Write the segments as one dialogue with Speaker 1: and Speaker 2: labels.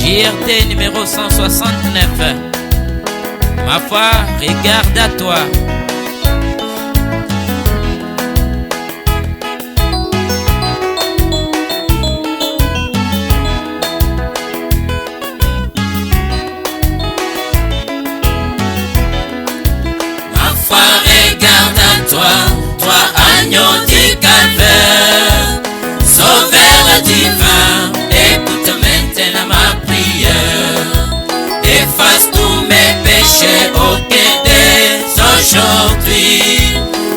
Speaker 1: JRT numéro 169. Ma foi, regarde à toi.
Speaker 2: Ma foi, regarde à toi, toi agneau du calvaire, sauveur divin, écoute maintenant ma prière. Efface tous mes péchés auprès dès aujourd'hui.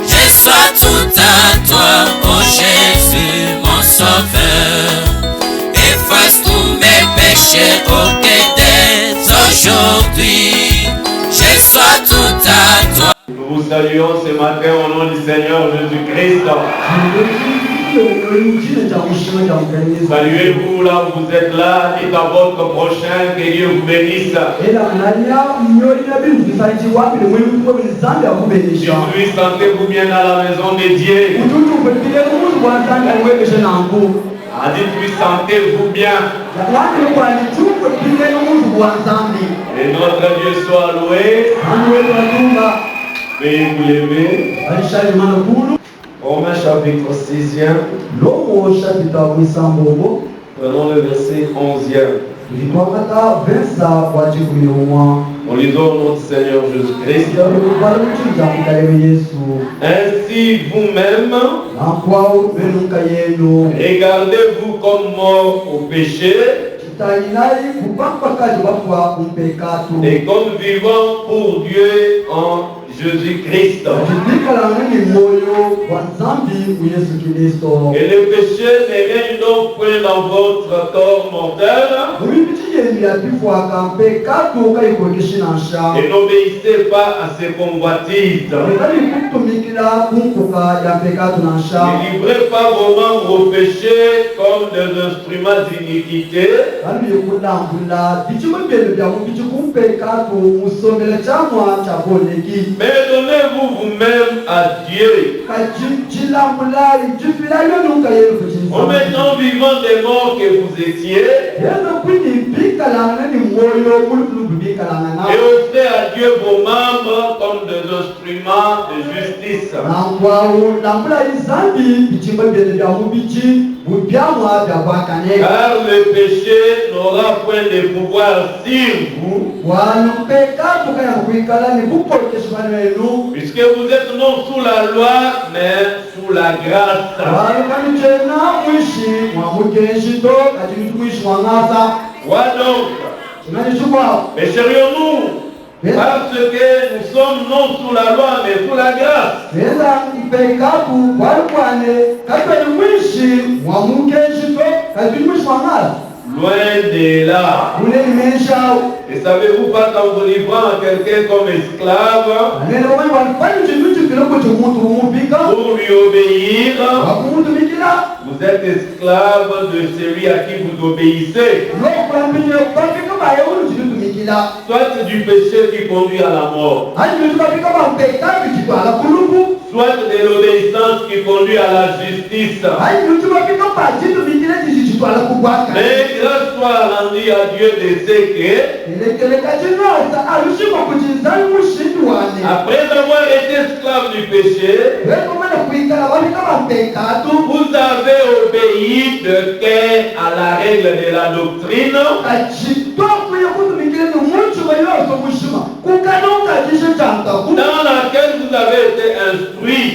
Speaker 2: Je sois tout à toi, oh Jésus, mon sauveur. Efface tous mes péchés auprès dès aujourd'hui. Je sois tout à toi.
Speaker 3: Nous vous saluons ce matin au nom du Seigneur Jésus-Christ. Saluez-vous là où vous êtes là, dites à votre prochain que Dieu vous bénisse. Aujourd'hui, sentez-vous bien à la maison de Dieu. Dites-lui, sentez-vous bien. Et notre Dieu soit loué. Veuillez vous lever. Romains chapitre 6e. Prenons le verset 11e. En lisant notre Seigneur Jésus-Christ. Ainsi vous-même, regardez-vous comme mort au péché et comme vivant pour Dieu en Jésus-Christ. Et le péché ne règne donc point dans votre corps mortel. Et n'obéissez pas à ses convoitises. Ne livrez pas vos membres au péché comme des instruments d'iniquité. Mais donnez-vous vous-même à Dieu. En maintenant vivant des morts que vous étiez. Et offrez à Dieu vos membres comme des instruments de justice. Car le péché n'aura point de pouvoir sur vous. Puisque vous êtes non sous la loi, mais sous la grâce. Quoi donc? Pécherions-nous? Parce que nous sommes non sous la loi, mais sous la grâce. Loin de là. Et savez-vous pas qu'en vous livrant à quelqu'un comme esclave, pour lui obéir, vous êtes esclave de celui à qui vous obéissez. Soit du péché qui conduit à la mort, soit de l'obéissance qui conduit à la justice. Mais grâce soit rendue à Dieu de ce que, après avoir été esclave du péché, vous avez obéi de cœur à la règle de la doctrine, dans laquelle vous avez été instruit.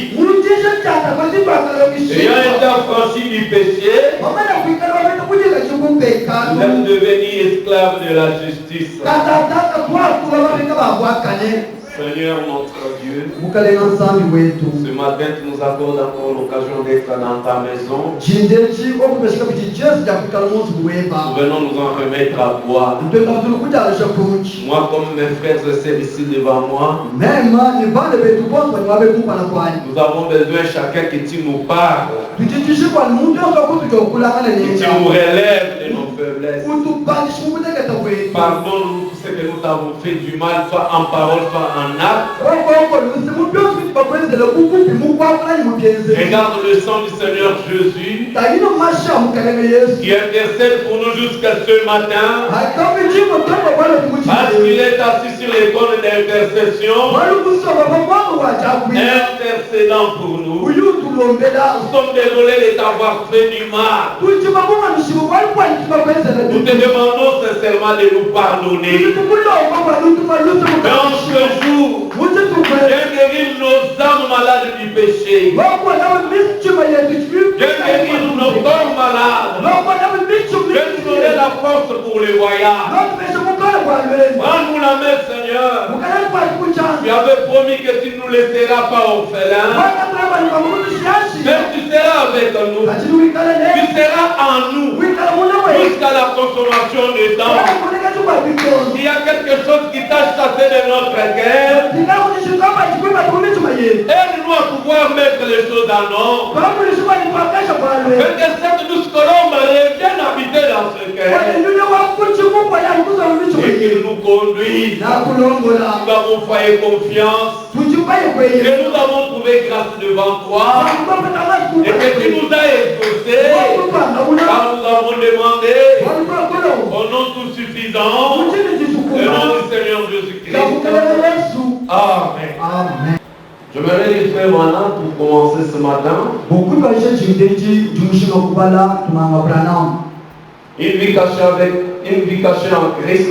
Speaker 3: Ayant été affranchi du péché, vous êtes devenu esclave de la justice. Seigneur notre Dieu, ce matin tu nous accordes encore l'occasion d'être dans ta maison. Nous venons nous en remettre à toi. Moi comme mes frères et sœurs ici devant moi, nous avons besoin chacun que tu nous parles, que tu nous relèves de nos faiblesses. Pardonne-nous tout ce que nous t'avons fait du mal, soit en parole, soit en acte. Regarde le sang du Seigneur Jésus qui intercède pour nous jusqu'à ce matin. Parce qu'il est assis sur les trônes d'intercession, intercédant pour nous. Nous sommes désolés de t'avoir fait du mal. Nous te demandons sincèrement de nous pardonner. Dans ce jour, viens guérir nos âmes malades du péché. Viens guérir nos corps malades. Viens nous donner la force pour le voyage. Prends-nous la main, Seigneur. Tu avais promis que tu ne nous laisseras pas orphelins. Mais tu seras avec nous. Tu seras en nous jusqu'à la consommation des temps. S'il y a quelque chose qui t'a chassé de notre cœur, aide-nous à pouvoir mettre les choses en ordre. Que cette douce colombe revienne habiter dans ce cœur. Et qu'il nous conduise. Nous avons foi et confiance. Et nous avons trouvé grâce devant toi. Et que tu nous as exaucés. Car nous avons demandé au nom tout suffisant. Au nom du Seigneur Jésus-Christ. Amen. Amen. Je me réjouis frère maintenant pour commencer ce matin. Une vie cachée en Christ.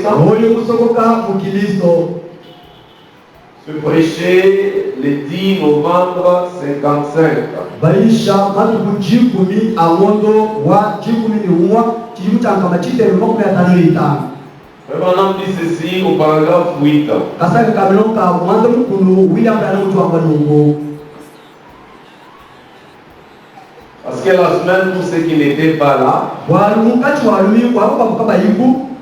Speaker 3: Se prêcher le 10 novembre 55. Maintenant dit ceci au paragraphe 8. Parce que la semaine, pour ceux qui n'étaient pas là,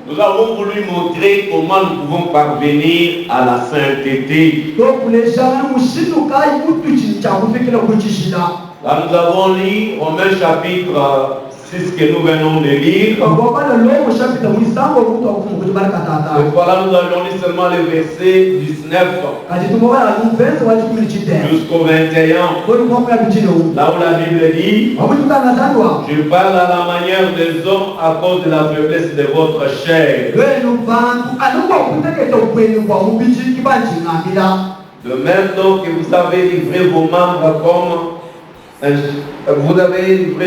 Speaker 3: nous avons voulu montrer comment nous pouvons parvenir à la sainteté. Là, nous avons lu Romains chapitre 6 que nous venons de lire. Et voilà, nous avons lu seulement le verset 19 jusqu'au 21. Là où la Bible dit: je parle à la manière des hommes à cause de la faiblesse de votre chair. De même donc que vous avez livré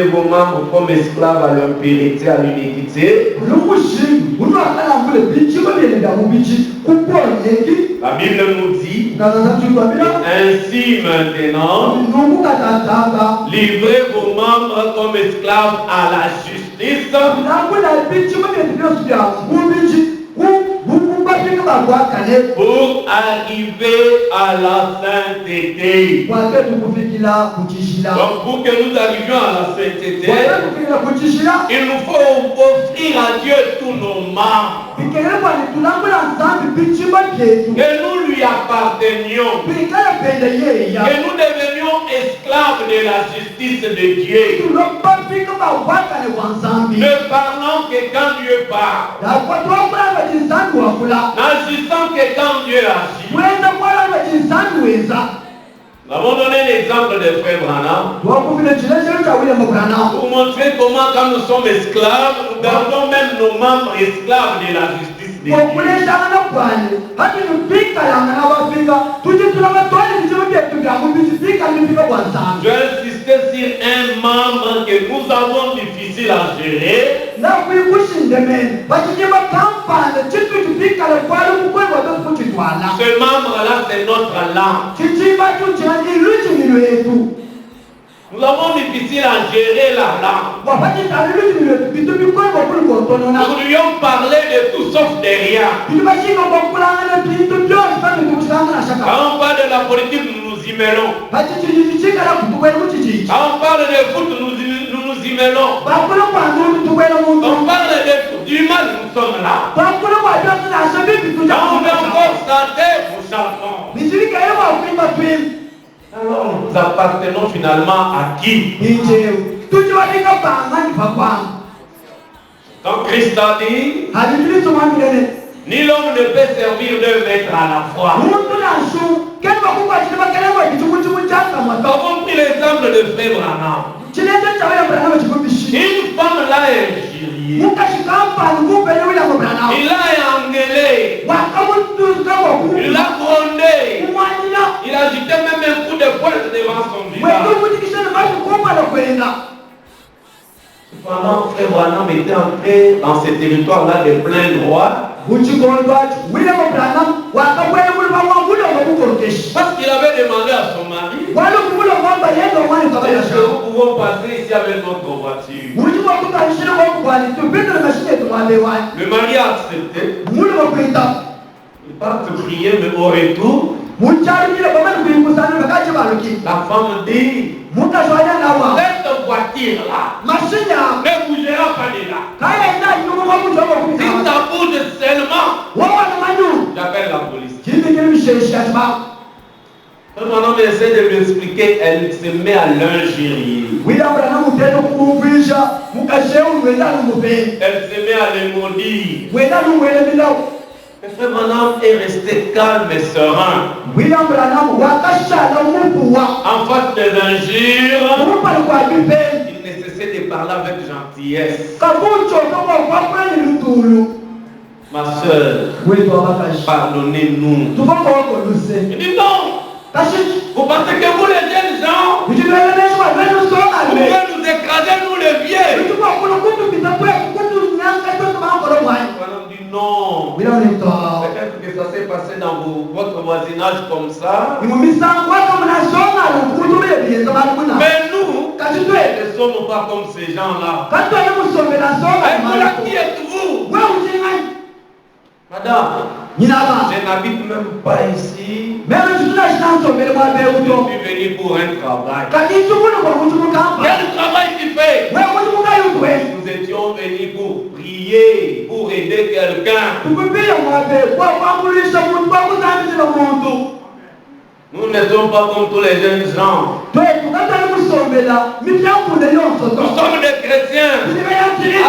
Speaker 3: vos membres comme esclaves à l'impurité, à l'iniquité. La Bible nous dit: ainsi maintenant, livrez vos membres comme esclaves à la justice, pour arriver à la sainteté. Donc pour que nous arrivions à la sainteté, il nous faut offrir à Dieu tous nos membres. Que nous lui appartenions. Que nous devenions esclaves de la justice de Dieu. Ne parlons que quand Dieu parle. N'agissant que quand Dieu agit. Nous avons donné l'exemple de frère Branham pour montrer comment quand nous sommes esclaves, nous gardons même nos membres esclaves de la justice de Dieu. Je insistais sur un membre que nous avons difficile à gérer. Ce membre-là, c'est notre langue. Nous avons difficile à gérer la langue. Nous devrions parler de tout sauf de rien. Quand on parle de la politique, nous nous y mêlons. Quand on parle de foot, nous nous y mêlons. Quand on parle du mal, nous sommes là. Quand on veut encore chanter, nous chantons. Alors nous appartenons finalement à qui? Quand Christ a dit: ni l'homme ne peut servir deux maîtres à la fois. avons pris l'exemple de Frère Branham. Une femme l'a injurié. Il l'a engueulé. Il l'a grondé. Il a jeté même un coup de poing devant son visage. Cependant, Frère Branham était entré dans ce territoire-là de plein droit. Parce qu'il avait demandé à son mari, est-ce que nous pouvons passer ici avec notre voiture? Le mari a accepté. Il part se prier, mais au retour, la femme dit, cette voiture-là ne bougera pas de là. Si ça bouge seulement, j'appelle la police. Quand mon homme essaie de lui expliquer, elle se met à l'injurier. Elle se met à le maudire. Le frère Branham est resté calme et serein. En face des injures, il ne cessait de parler avec gentillesse. Ma soeur, pardonnez-nous. Il dit non. Vous pensez que vous les jeunes gens, vous pouvez nous écraser, nous les vieux. Non. Peut-être que ça s'est passé dans votre voisinage comme ça. Mais nous, ne sommes pas comme ces gens-là. Qui êtes-vous? Madame, je n'habite même pas ici. Je suis venu pour un travail. Quel travail tu fais? Nous étions venus pour prier, pour aider quelqu'un. Nous ne sommes pas comme tous les jeunes gens. Nous sommes des chrétiens.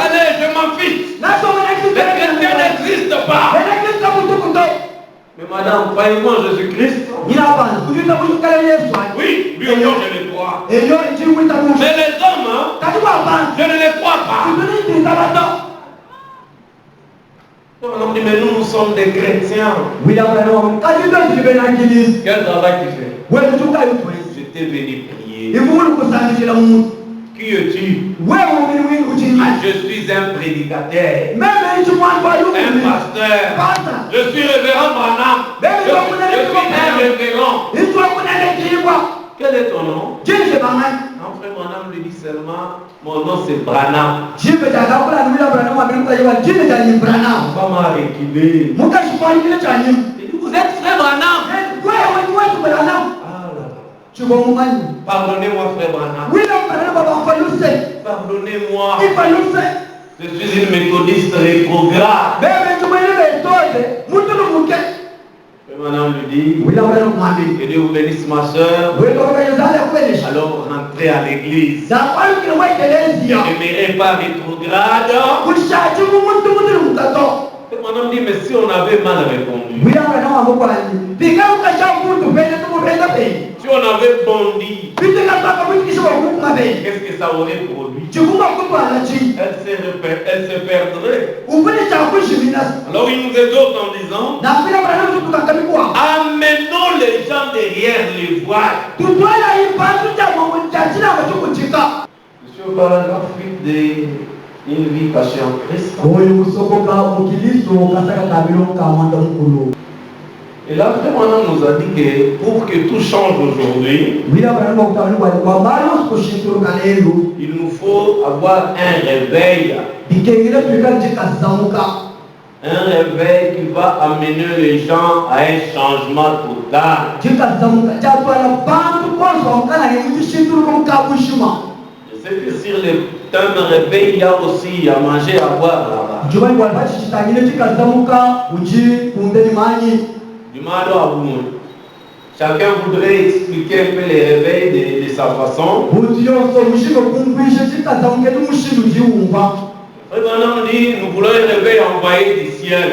Speaker 3: Allez, je m'en fiche. Les chrétiens n'existent pas. Mais madame, croyez-moi en Jésus-Christ. Oui, lui je le crois. Mais les hommes, je ne les crois pas. On dit, mais nous sommes des chrétiens. Quel travail tu fais? J'étais venu prier. Qui es-tu? Je suis un prédicateur, un pasteur. Je suis révérend Branham. Je suis un révérend. Quel est ton nom? Non, frère Branham lui dit seulement, mon nom c'est Branham. Pas m'a reculé. Il dit, vous êtes frère Branham? Pardonnez-moi, frère Branham. Pardonnez-moi. Je suis une méthodiste rétrograde. Madame lui dit, que Dieu vous bénisse ma soeur. Alors rentrez à l'église. Ne m'irez pas rétrograde. Madame dit, mais si on avait mal répondu, si on avait bondi, qu'est-ce que ça aurait produit? Elle se perdrait. Alors il nous exhorte en disant, amenons les gens derrière les voiles. Monsieur au paragraphe 8 de une vie cachée en Christ. Et là, maintenant, nous a dit que pour que tout change aujourd'hui, il nous faut avoir un réveil. Un réveil qui va amener les gens à un changement total. Je sais que sur le thème réveil, il y a aussi à manger, à boire là-bas. Chacun voudrait expliquer un peu les réveils de sa façon. Maintenant, on dit, nous voulons un réveil envoyé du ciel.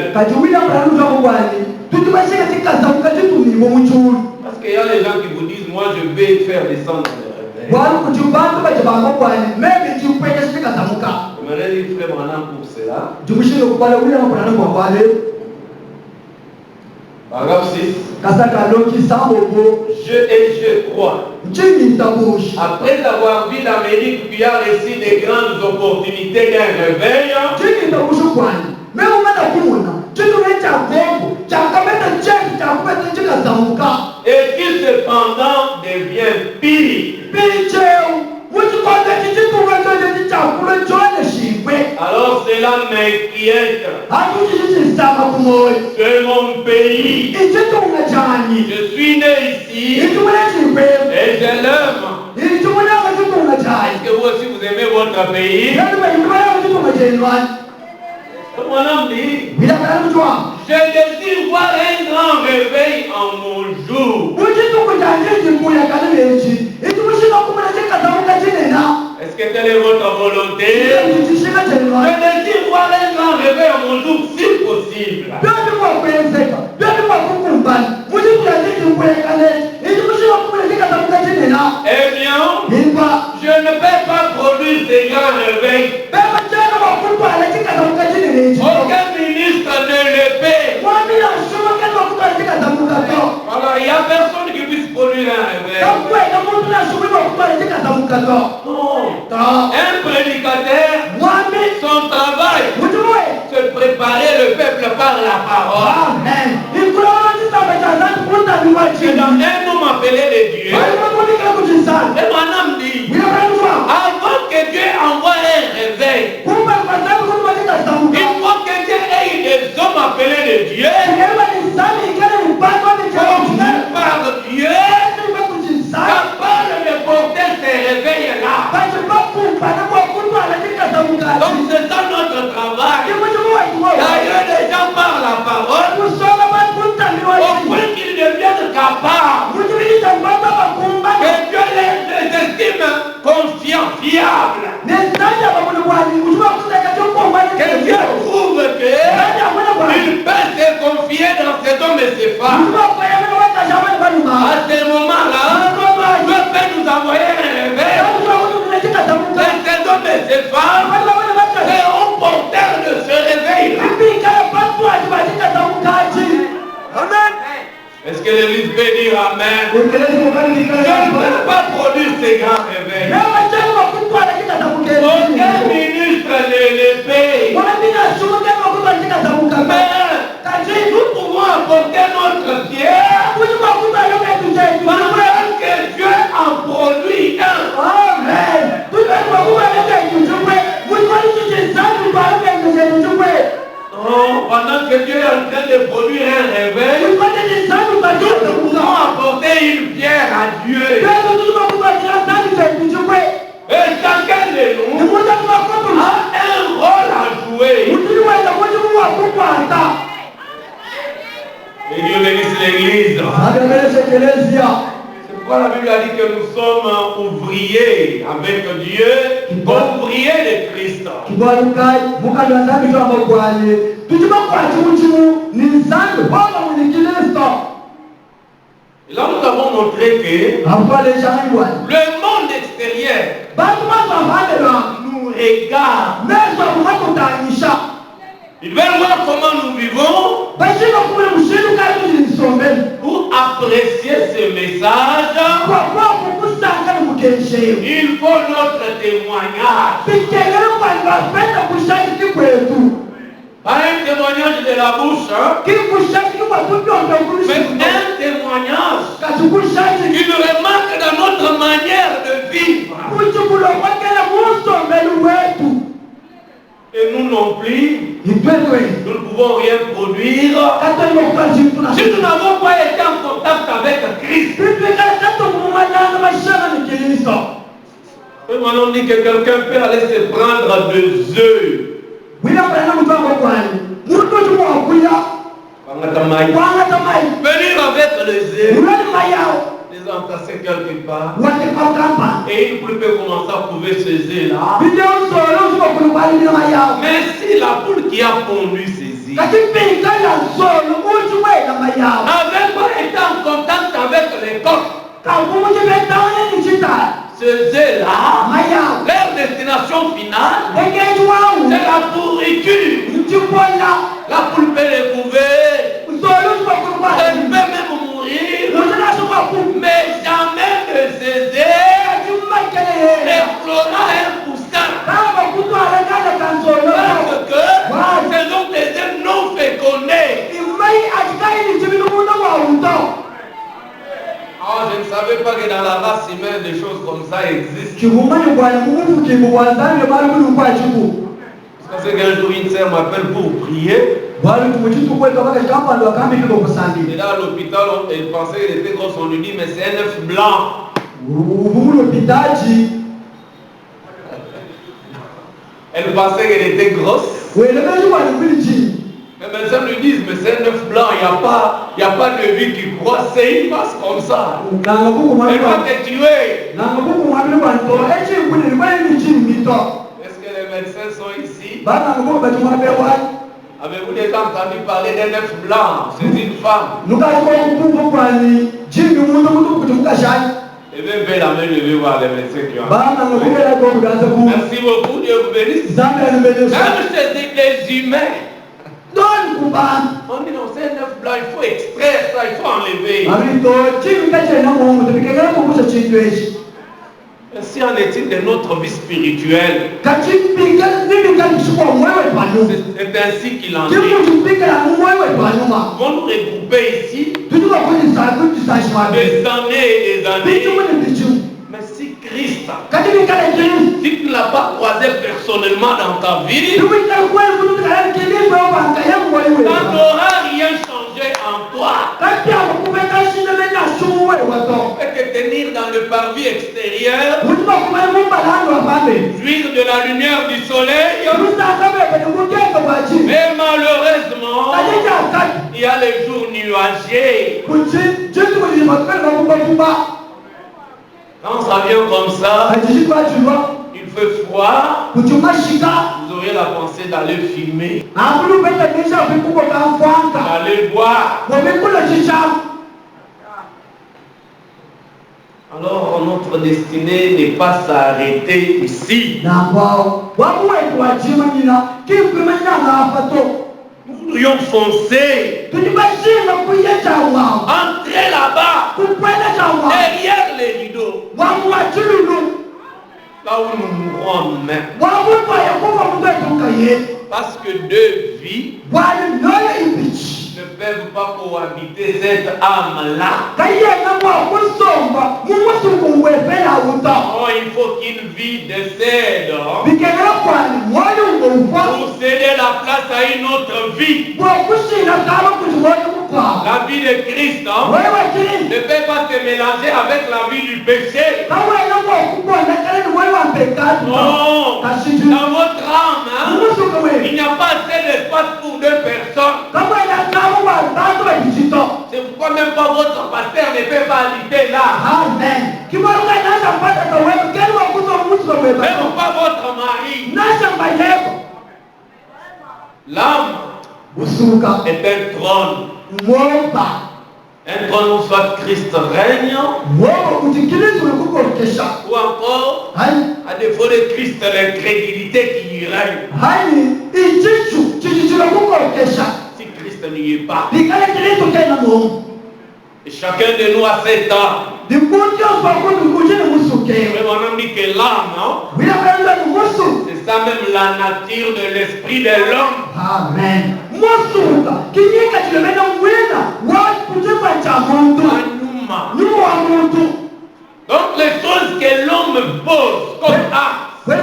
Speaker 3: Parce qu'il y a des gens qui vous disent, moi je vais faire descendre le réveil. J'aimerais dire frère Branham pour cela. Paragraphe 6. Je crois. Après avoir vu l'Amérique qui a reçu des grandes opportunités d'un réveil, et qui cependant devient pire. Alors cela m'inquiète. C'est mon pays. Je suis né ici et je l'aime. Est-ce que vous aussi vous aimez votre pays? Mon homme dit, je désire voir un grand réveil en mon jour. Est-ce que telle est votre volonté? Je désire voir un grand réveil en mon jour si possible. Eh bien, je ne vais pas produire ces grands réveils. Aucun ministre ne le fait. Alors, il n'y a personne qui puisse produire un réveil. Un prédicateur, son travail, se préparer le peuple par la parole. C'est dans un nom appelé les dieux. Et mon homme dit, avant que Dieu envoie un réveil, il faut que Dieu ait des hommes appelés les dieux. Par Dieu, capable de porter ces réveils-là. Donc c'est ça notre travail. D'ailleurs, les gens parlent la parole au point qu'ils deviennent capables. Que Dieu les estime confiants, fiables. Que Dieu trouve qu'il peut se confier dans cet homme et ses femmes. À ce moment-là, Dieu peut nous envoyer un réveil. Ces hommes et ces femmes seront porteurs de ce réveil-là. Amen. Est-ce que l'Église peut dire Amen? Je ne peux pas produire ces grands réveils. Aucun ministre ne les paye. Mais nous pouvons apporter notre pierre parce que Dieu en produit un. Amen. Oh, pendant que Dieu est en train de produire un réveil, nous pouvons apporter une pierre à Dieu. Et chacun de nous a un rôle à jouer. Et Dieu bénisse l'Église. C'est pourquoi la Bible a dit que nous sommes ouvriers avec Dieu, ouvriers de Christ. Et là nous avons montré que le monde extérieur nous regarde. Ils veulent voir comment nous vivons pour apprécier ce message. Il faut notre témoignage. Pas un témoignage de la bouche, mais un témoignage qui nous remarque dans notre manière de vivre. Et nous non plus, nous ne pouvons rien produire si nous n'avons pas été en contact avec Christ. Et maintenant on dit que quelqu'un peut aller se prendre des œufs. Venir avec les œufs, les entasser quelque part, et une poule peut commencer à trouver ces œufs là. Mais si la poule qui a pondu ces œufs n'avait pas été en contact avec les coqs. Ce zèle-là, leur destination finale, c'est la pourriture. La poule peut les couver, elle peut même mourir, mais jamais ne céder d'explorer un poussin. Parce que ce sont des êtres non fécondés. Ah, je ne savais pas que dans la race humaine des choses comme ça existent. Parce que qu'un jour une sœur m'appelle pour prier. Et là à l'hôpital, elle pensait qu'elle était grosse. On lui dit, mais c'est un œuf blanc. Elle pensait qu'elle était grosse. Les médecins lui disent, mais c'est un œuf blanc, il n'y a pas de vie qui croit, c'est une masse comme ça. Elle va te tuer. Est-ce que les médecins sont ici? Avez-vous déjà entendu parler d'un œuf blanc? C'est une femme. Et bien, la main, je vais voir les médecins qui ont. Merci beaucoup, Dieu vous bénisse. Même chez les humains. On dit non, c'est un œuf blanc, il faut extraire ça, il faut enlever. Ainsi en est-il de notre vie spirituelle. C'est ainsi qu'il en est. Vont nous regrouper ici des années et des années. Mais si Christ, si tu ne l'as pas croisé personnellement dans ta vie, tu n'auras rien changé en toi. Tu peux te tenir dans le parvis extérieur, jouir de la lumière du soleil, mais malheureusement, il y a les jours nuagés. Quand ça vient comme ça, il fait froid, vous aurez la pensée d'aller fumer, d'aller boire. Alors notre destinée n'est pas s'arrêter ici. Nous voudrions foncer, entrer là-bas, derrière les rideaux, là où nous mourrons même. Parce que deux vies ne peuvent pas cohabiter cette âme-là. Oh, il faut qu'une vie décède pour céder la place à une autre vie. La vie de Christ ne peut pas se mélanger avec la vie du péché. Non, dans votre âme, il n'y a pas assez d'espace pour deux personnes. C'est pourquoi même pas votre pasteur ne peut pas habiter là. Amen. Même pas votre mari. L'âme est un trône. Un trône où soit Christ règne, ou encore, à défaut de Christ, l'incrédulité qui y règne. Si Christ n'y est pas, et chacun de nous a cet âme. Mais on a dit que l'âme, c'est ça même la nature de l'esprit de l'homme. Amen. Donc les choses que l'homme pose comme âme, les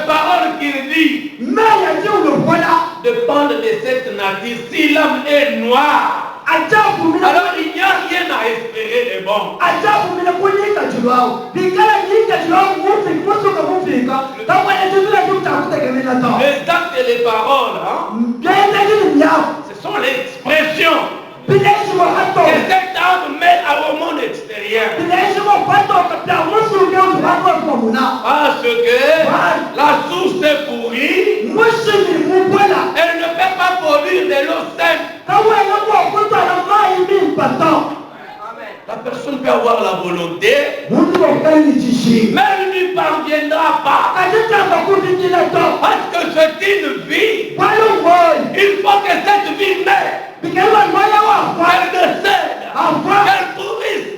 Speaker 3: paroles qu'il dit dépendent de cette nature. Si l'homme est noir, alors il n'y a rien à espérer de bon. Les actes et les paroles, ce sont l'expression que cette âme met au monde extérieur. Parce que la source est pourrie, et Parce que c'est une vie. Il faut que cette vie naisse. Qu'elle décède. Qu'elle pourrisse.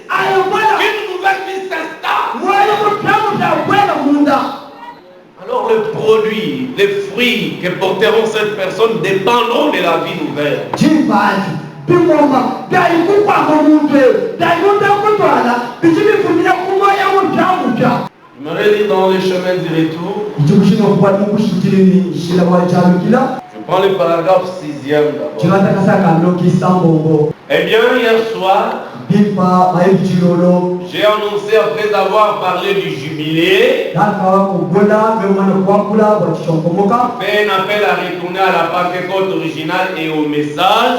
Speaker 3: Qu'une nouvelle vie s'installe. Alors le produit, les fruits que porteront cette personne dépendront de la vie nouvelle. J'aimerais lire dans les chemins du retour. Je prends le paragraphe 6e d'abord. Eh bien, hier soir, j'ai annoncé après avoir parlé du jubilé, fait un appel à retourner à la Pentecôte originale et au message.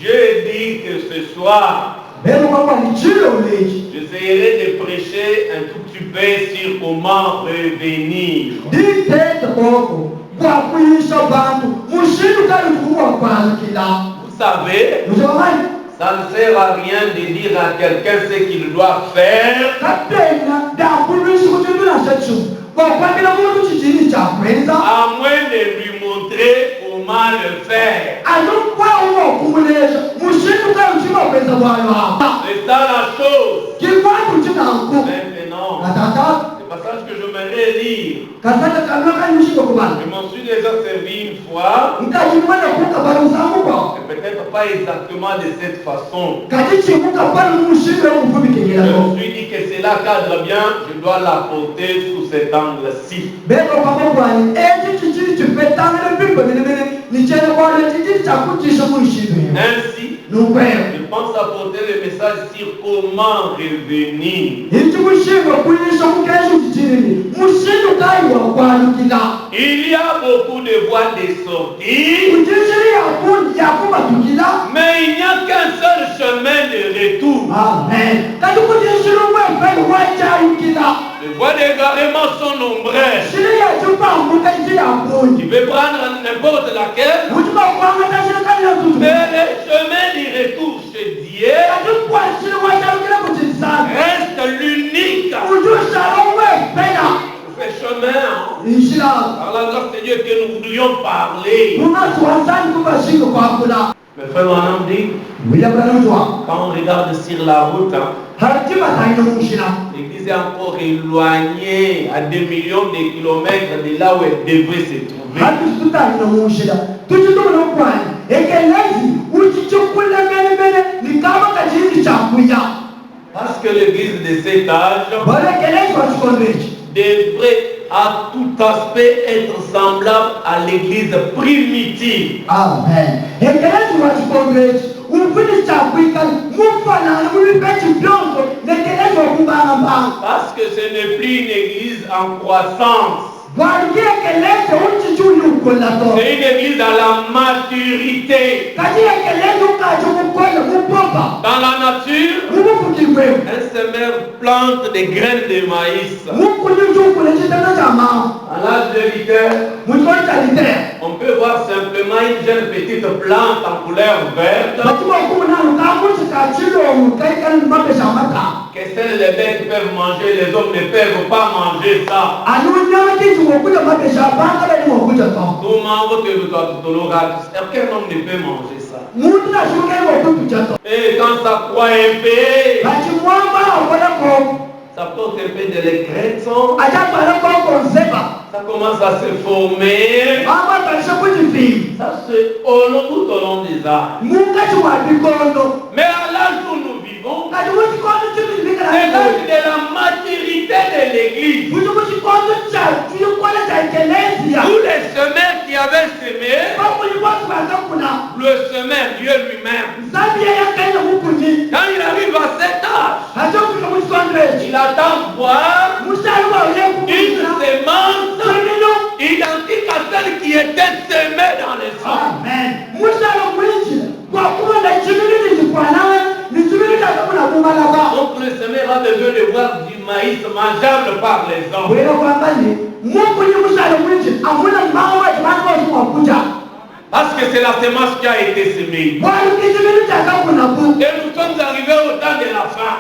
Speaker 3: J'ai dit que ce soir, j'essaierai de prêcher un tout petit peu sur comment revenir. Vous savez, ça ne sert à rien de dire à quelqu'un ce qu'il doit faire. À moins de lui montrer comment le faire. C'est ça la chose. Maintenant, le passage que je m'aimerais lire, je m'en suis déjà servi une fois, et peut-être pas exactement de cette façon. Je me suis dit que cela cadre bien, je dois l'apporter sous cet angle-ci. Ainsi, je pense apporter le message sur comment revenir. Il y a beaucoup de voies de sortie, mais il n'y a qu'un seul chemin de retour. Les voies d'égarement sont nombreuses. Tu peux prendre n'importe laquelle, mais le chemin du retour chez Dieu reste l'unique. Ce chemin, par la grâce de Dieu que nous voudrions parler. Mais frère Branham dit, quand on regarde sur la route, l'église est encore éloignée à 2 millions de kilomètres de là où elle devrait se trouver. Parce que l'église de cet âge devrait à tout aspect être semblable à l'église primitive.
Speaker 4: Amen.
Speaker 3: Parce que ce n'est plus une église en croissance. C'est une église à la maturité. Dans la nature, elle se met plante des graines de maïs. À l'âge de l'hiver, on peut voir simplement une jeune petite plante en couleur verte. Que seuls les bêtes peuvent manger, les hommes ne peuvent pas manger ça. Aucun homme ne peut manger ça. Et quand ça croît un peu, ça porte un peu de l'écrétion, ça commence à se former, ça se tout au long des âges. Mais à l'âge où nous vivons, c'est l'âge de la maturité de l'église. Tous les semeurs qui avaient semé, le semeur, Dieu lui-même, quand il arrive à cet âge, il attend voir une semence identique à celle qui était semée dans le sang. Donc le semeur a besoin de voir du maïs mangeable par les hommes. Parce que c'est la semence qui a été semée. Et nous sommes arrivés au temps de la fin.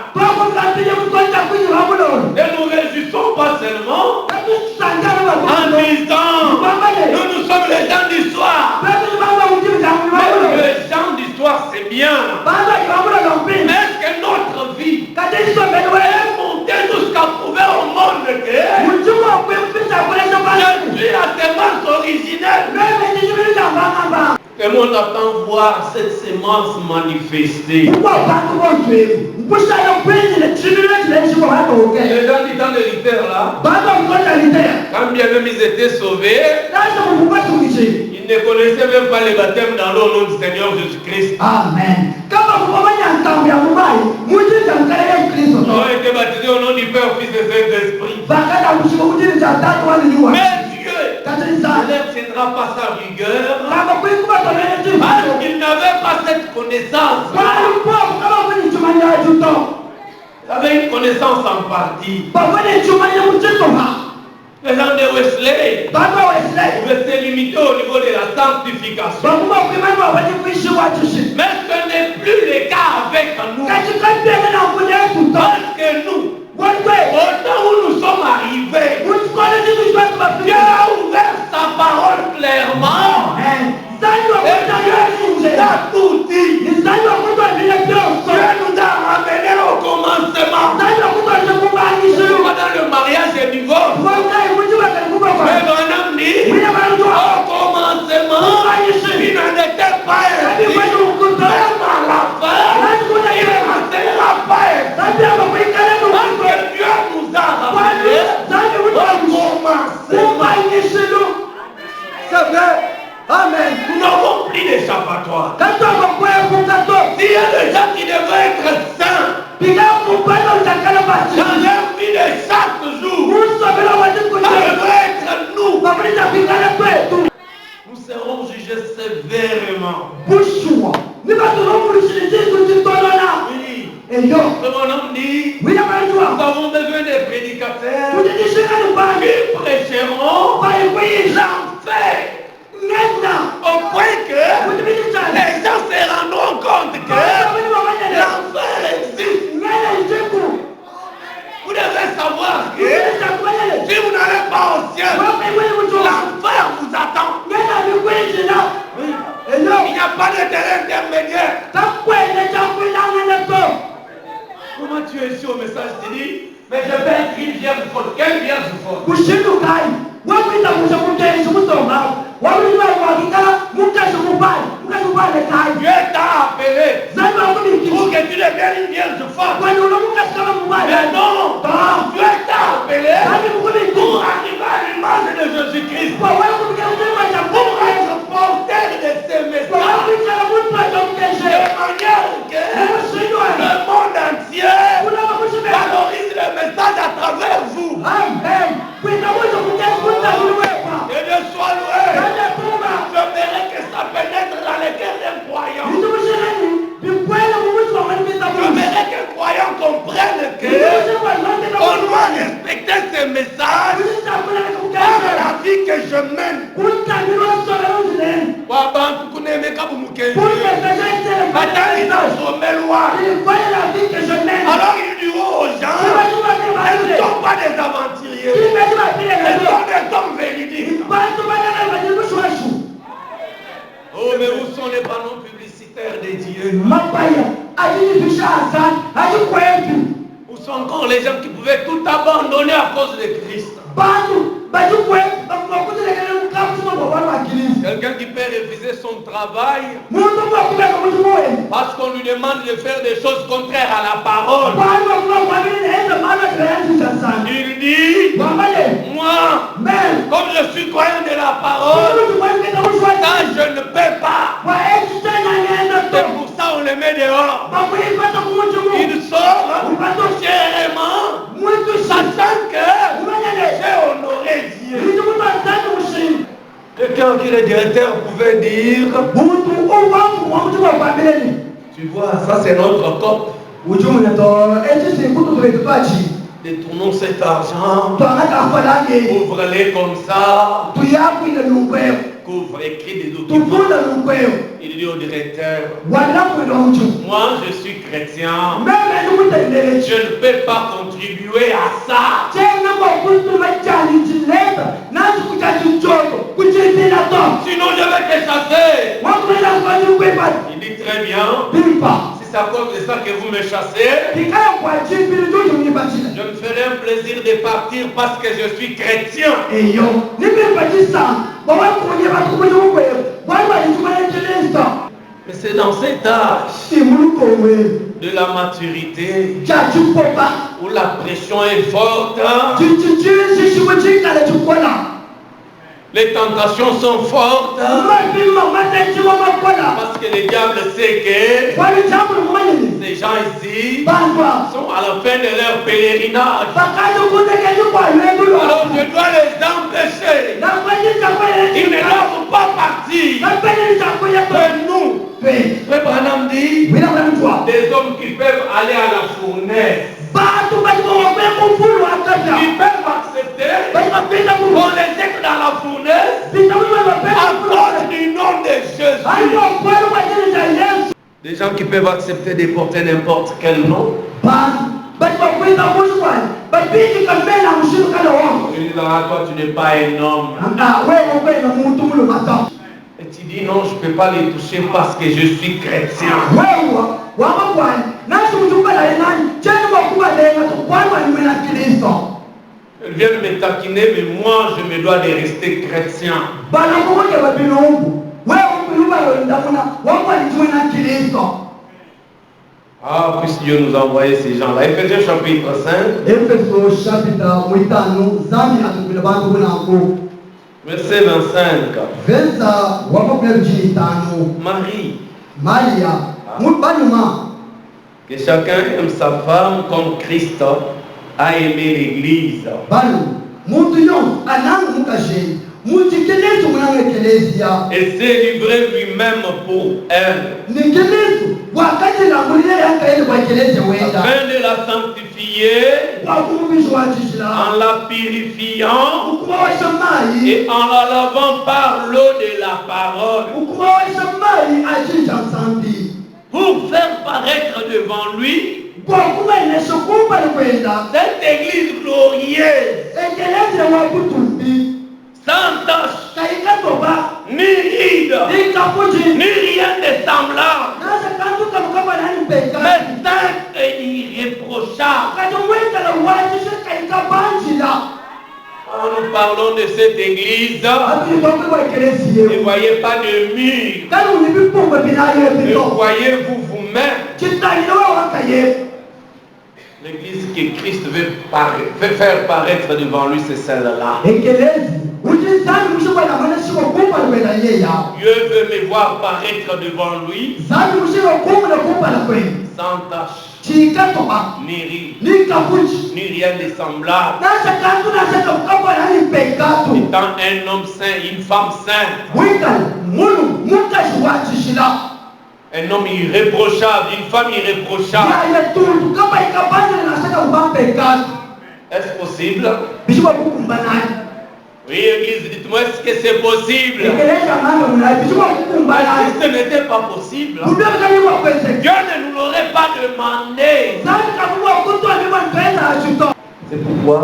Speaker 3: Le monde attend voir cette sémence manifester. Les gens du temps de Luther là, quand bien même ils étaient sauvés, ils ne connaissaient même pas le baptême dans le nom du Seigneur Jésus-Christ. Amen. Ils ont été baptisés au nom du Père, Fils et Saint-Esprit. Mais Dieu ne tiendra pas sa rigueur parce qu'ils n'avaient pas cette connaissance. Ils avaient une connaissance en partie. Les gens de Wesley pouvaient se limiter au niveau de la sanctification. Mais ce n'est plus le cas avec nous. Parce que nous, au temps où nous sommes arrivés, Dieu a ouvert sa parole clairement. Et Dieu nous a tout dit. Dieu nous a ramené au commencement. Dans le mariage et le divorce. Mais Branham dit, au commencement, il n'en était pas ainsi. Même à la fin, il ne sera pas ainsi. Parce que Dieu nous a ramené au commencement. C'est vrai. Amen. Nous n'avons plus d'échappatoire. S'il y a des gens qui devraient être saints dans leur vie de chaque jour, ça devrait être nous. Nous serons jugés sévèrement. Mon homme dit, nous avons besoin des prédicateurs qui prêcheront l'enfer. Au point que les gens se rendront compte que l'enfer existe. Vous devez savoir que si vous n'allez pas au ciel, l'enfer vous attend. Il n'y a pas de terrain intermédiaire. Comment tu es ici au message? Tu dis, mais je vais être une vierge forte. Quelle vierge forte? Dieu t'a appelé pour que tu deviennes une vierge forte. Mais non, Dieu t'a appelé pour arriver à l'image de Jésus-Christ, pour être porteur de ces messages, de manière que le monde entier valorise le message à travers vous. Amen. Que Dieu soit loué. Je verrai que ça pénètre dans les cœurs des croyants. Je verrai que les croyants comprennent qu'on doit respecter ces messages par la vie que je mène. Alors il dit aux gens, elles ne sont pas des aventuriers, elles sont des hommes véridiques. Oh, mais où sont les panneaux publicitaires des dieux? Où sont encore les gens qui pouvaient tout abandonner à cause de Christ? Quelqu'un qui peut refuser son travail parce qu'on lui demande de faire des choses contraires à la parole. Il dit, moi, comme je suis croyant de la parole, ça je ne peux pas. C'est pour ça on le met dehors. Il sort fièrement, sachant que j'ai honoré Dieu. Quelqu'un qui le directeur pouvait dire, tu vois, ça c'est notre cop. Détournons cet argent, ouvre-les comme ça, couvre, écrit des documents. Il dit au directeur, moi je suis chrétien, je ne peux pas contribuer à ça. Sinon je vais te chasser. Il dit très bien, si c'est à cause de ça que vous me chassez, je me ferai un plaisir de partir parce que je suis chrétien. Mais c'est dans cet âge de la maturité où la pression est forte, les tentations sont fortes, parce que le diable sait que ces gens ici sont à la fin de leur pèlerinage. Alors je dois les empêcher. Ils ne doivent pas partir. Mais nous, Frère Branham dit, des hommes qui peuvent aller à la fournaise, ils peuvent accepter qu'on les jette dans la fournaise à cause du nom de Jésus. Des gens qui peuvent accepter de porter n'importe quel nom. Je dis, toi tu n'es pas un homme. Et tu dis non, je ne peux pas les toucher parce que je suis chrétien. Ils viennent me taquiner, mais moi je me dois de rester chrétien. Ah, puisse Dieu nous envoyer ces gens-là. Éphésiens chapitre 5. Verset 25. Marie. Que chacun aime sa femme comme Christ a aimé l'Église. Et s'est livré lui-même pour elle. Afin de la sanctifier, en la purifiant et en la lavant par l'eau de la parole, pour faire paraître devant lui cette église glorieuse, sans tache, ni ride, ni rien de semblable, mais sainte et irréprochable. Quand nous parlons de cette église, ne voyez pas de mur, mais voyez-vous vous-même. L'église que Christ veut faire paraître devant lui, c'est celle-là. Dieu veut me voir paraître devant lui sans tache, ni ride, ni rien de semblable, étant un homme saint, une femme sainte, un homme irréprochable, une femme irréprochable. Est-ce possible? Oui, Église, dites-moi, est-ce que c'est possible? Si ce n'était pas possible, Dieu ne nous l'aurait pas demandé. C'est pourquoi,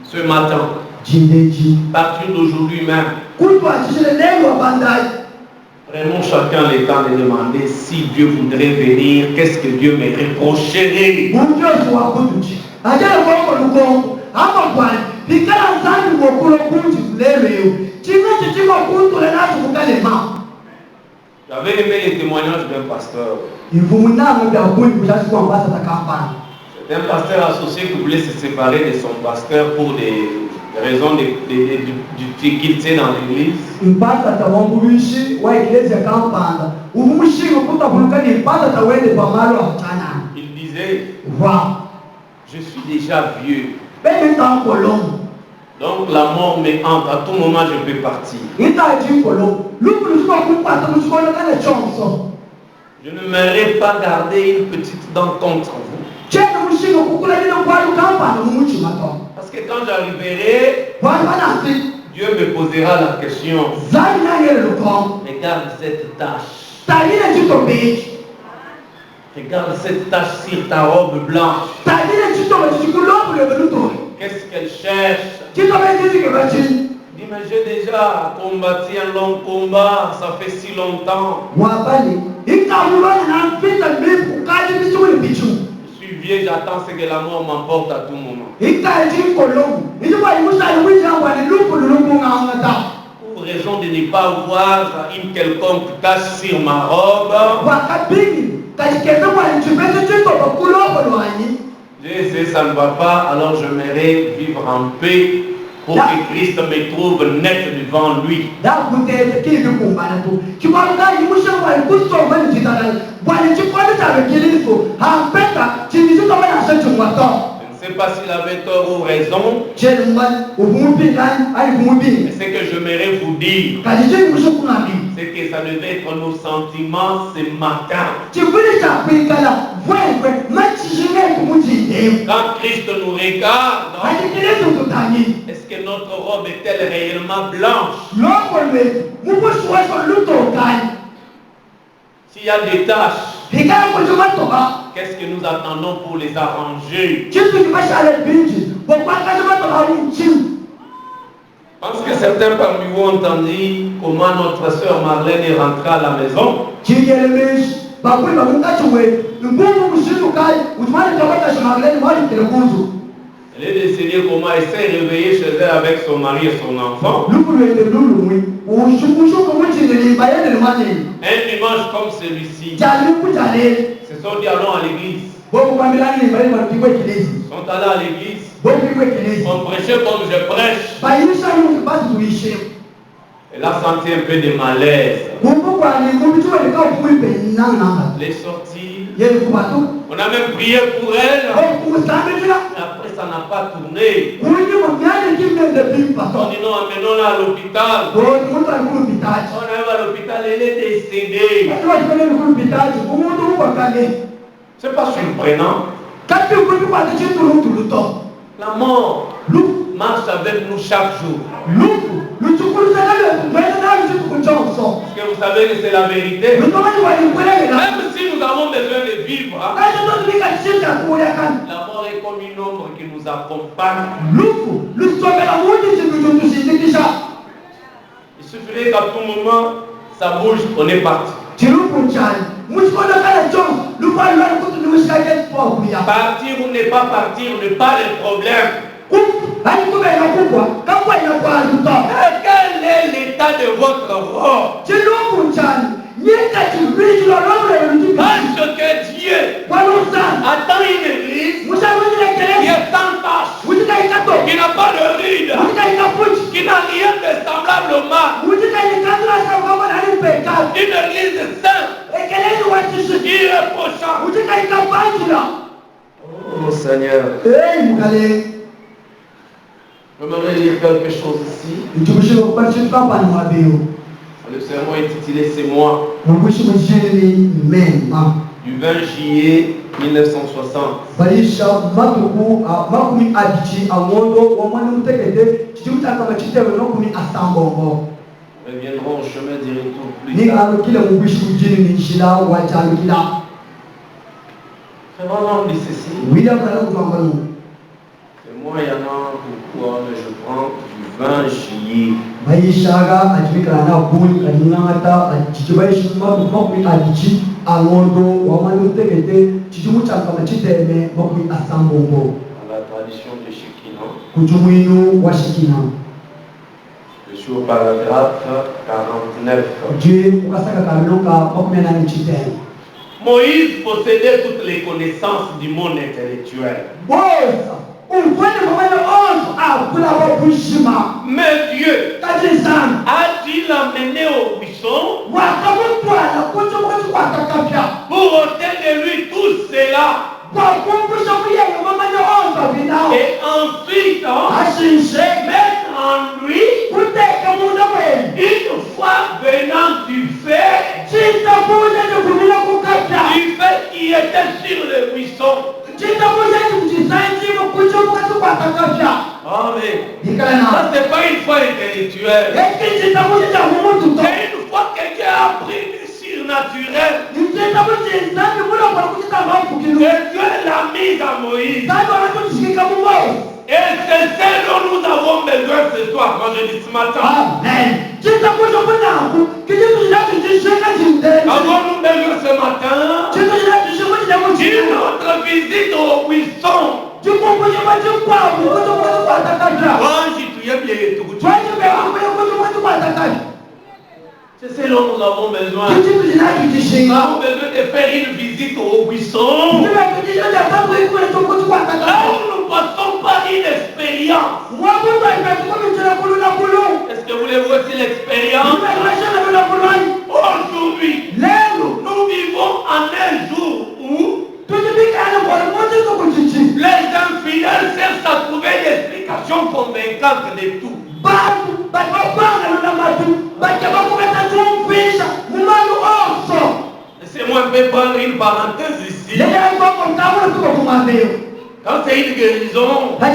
Speaker 3: ce matin, à partir d'aujourd'hui même, prenons chacun le temps de demander si Dieu voudrait venir, qu'est-ce que Dieu me reprocherait. J'avais aimé les témoignages d'un pasteur. C'est un pasteur associé qui voulait se séparer de son pasteur pour des raisons de difficulté dans l'église. Il disait, je suis déjà vieux. Donc la mort me hante, à tout moment je peux partir. Je ne m'aimerais pas garder une petite dent contre vous. Parce que quand j'arriverai, Dieu me posera la question. Regarde cette tâche. Regarde cette tache sur ta robe blanche. Qu'est-ce qu'elle cherche? Dis, mais j'ai déjà combattu un long combat, ça fait si longtemps. Je suis vieux, j'attends ce que la mort m'emporte à tout moment. Pour raison de ne pas voir une quelconque tache sur ma robe. Je sais, ça ne va pas, alors je m'aimerais vivre en paix pour que Christ me trouve net devant lui. Je ne sais pas s'il avait tort ou raison. Mais ce que j'aimerais vous dire, c'est que ça devait être nos sentiments ce matin. Quand Christ nous regarde, est-ce que notre robe est-elle réellement blanche? S'il y a des taches, qu'est-ce que nous attendons pour les arranger? Je pense que certains parmi vous ont entendu comment notre soeur Marlène est rentrée à la maison. Elle est décédée comment elle s'est réveillée chez elle avec son mari et son enfant. Un dimanche comme celui-ci, se sont dit allons à l'église. Ils sont allés à l'église. On prêchait comme je prêche. Elle a senti un peu de malaise. Elle est sortie. On a même prié pour elle. Après, ça n'a pas tourné. On dit non, amenons-la à l'hôpital. On arrive à l'hôpital, elle est décédée. C'est pas surprenant. La mort marche avec nous chaque jour. Parce que vous savez que c'est la vérité. Même si nous avons besoin de vivre, la mort est comme une ombre qui nous accompagne. Il suffirait qu'à tout moment, ça bouge, on est parti. Partir ou ne pas partir n'est pas le problème. Quel est l'état de votre robe? Parce que Dieu attend une église qui est sans tache, qui n'a pas de rides, qui n'a rien de semblable au mal. Une église sainte, irréprochable. Oh Seigneur. J'aimerais lire quelque chose ici. Le sermon est intitulé C'est moi. Du 20 juillet 1960. Reviendrons au chemin du retour plus tard. Vraiment, on dit ceci. Et moi, il y en a beaucoup, mais je prends du 20 juillet. La tradition de Shekinah. Je suis au paragraphe 49. Moïse possédait toutes les connaissances du monde intellectuel. Mais Dieu a-t-il l'emmener au buisson pour ôter de lui tout cela? Et ensuite mettre en lui une fois venant du fait qui était sur le buisson. Amen. Ça c'est pas une foi intellectuelle. C'est une fois que Dieu a pris du surnaturel. Et Dieu l'a mise à Moïse. Et c'est ce dont nous avons besoin ce soir, quand je dis ce matin. Amen. Avons-nous besoin ce matin d'une autre visite au buisson? Quand C'est ce dont nous avons besoin. Nous avons besoin de faire une visite au buisson. Là où nous ne passons pas une expérience. Est-ce que vous voulez voir aussi l'expérience? Aujourd'hui, nous vivons en un jour où les infidèles cherchent à trouver une explication convaincante de tout. Laissez-moi un peu prendre une parenthèse ici. Quand c'est une guérison, les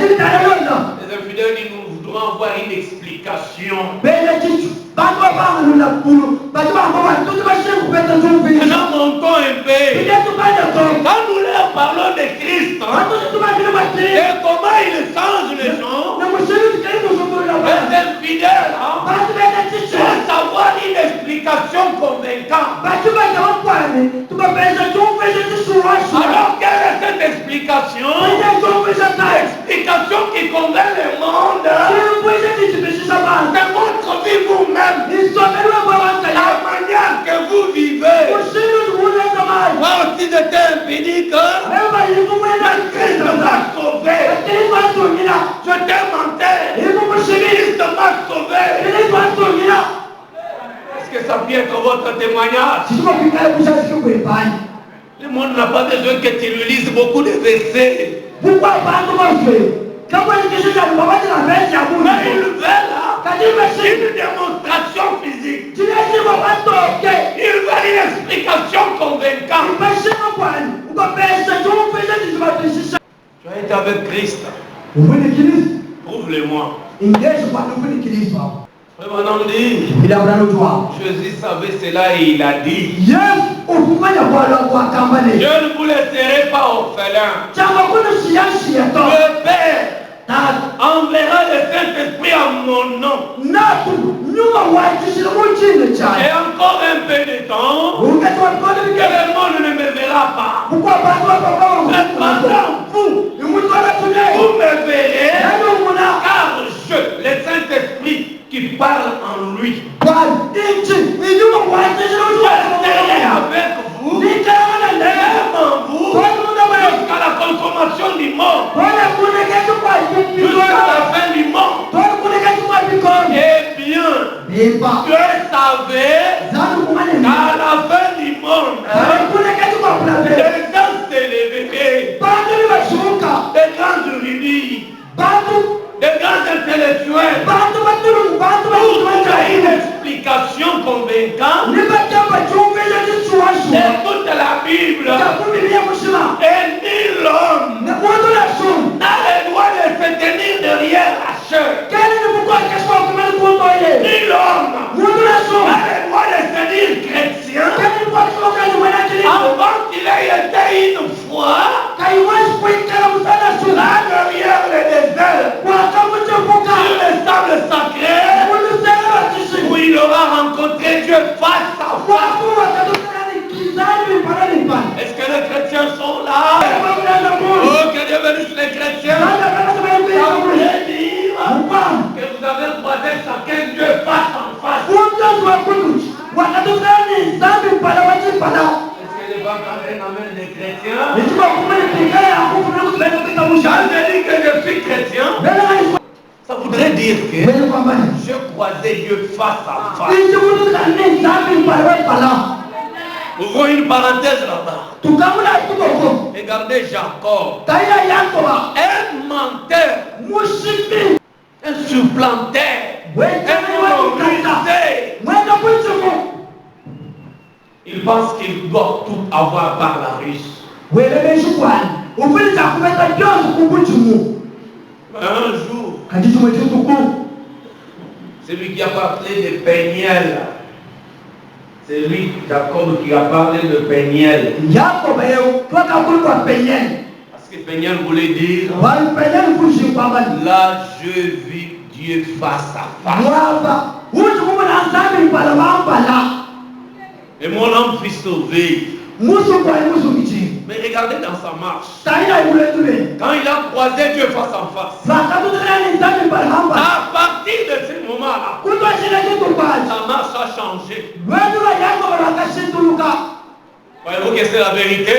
Speaker 3: infidèles disent nous voudrons avoir une explication. Maintenant montons un peu. Quand nous leur parlons de Christ, et comment il change les gens, les infidèles veulent savoir une explication convaincante. Alors quelle est cette explication? L'explication qui convainc le monde. Démontrez vous-même la manière que vous vivez. Moi aussi j'étais impédique. Christ m'a sauvé. Je t'ai menté. Christ m'a sauvé. Est-ce que ça peut être votre témoignage? Le monde n'a pas besoin que tu lui lises beaucoup de versets. Pourquoi pas? Mais ils veulent une démonstration physique. Ils veulent une explication convaincante. Tu as été avec Christ. Prouve-le-moi. Frère Manon dit, Jésus savait cela et il a dit, je ne vous laisserai pas orphelin. Le Père enverra le Saint-Esprit en mon nom. Et encore un peu de temps, que le monde ne me verra pas. Cependant, vous me verrez, car je, le Saint-Esprit qui parle en lui, je serai avec vous, même en vous, jusqu'à la consommation du monde, jusqu'à la fin du monde. Eh bien, Dieu savait qu'à la fin du monde, les gens s'élèveraient, des grands érudits, des grands intellectuels, pour une explication convaincante de toute la Bible. Et ni l'homme n'a le droit de se tenir derrière la chair. Ni l'homme n'a le droit de se dire chrétien avant qu'il ait été une fois là derrière le désert, sur le sable sacré, où il aura rencontré Dieu face à face. Est-ce que les chrétiens sont là? Oh, que Dieu bénisse les chrétiens. Ça voulait dire que vous avez croisé chacun Dieu face en face. Est-ce que les banques amènent des chrétiens? Quand je dis que je suis chrétien, ça voudrait dire que je croisais Dieu face à face. Ouvrons une parenthèse là-bas. Regardez Jacob. Un menteur, un supplanteur, il pense qu'il doit tout avoir par la riche. Un jour, celui qui a parlé de Péniel, c'est lui, Jacob, qui a parlé de Péniel. Parce que Péniel voulait dire, là je vis Dieu face à face. Et mon âme fut sauvée. Mais regardez dans sa marche. Quand il a croisé Dieu face en face, à part sa marche a changé. Voyez-vous que c'est la vérité?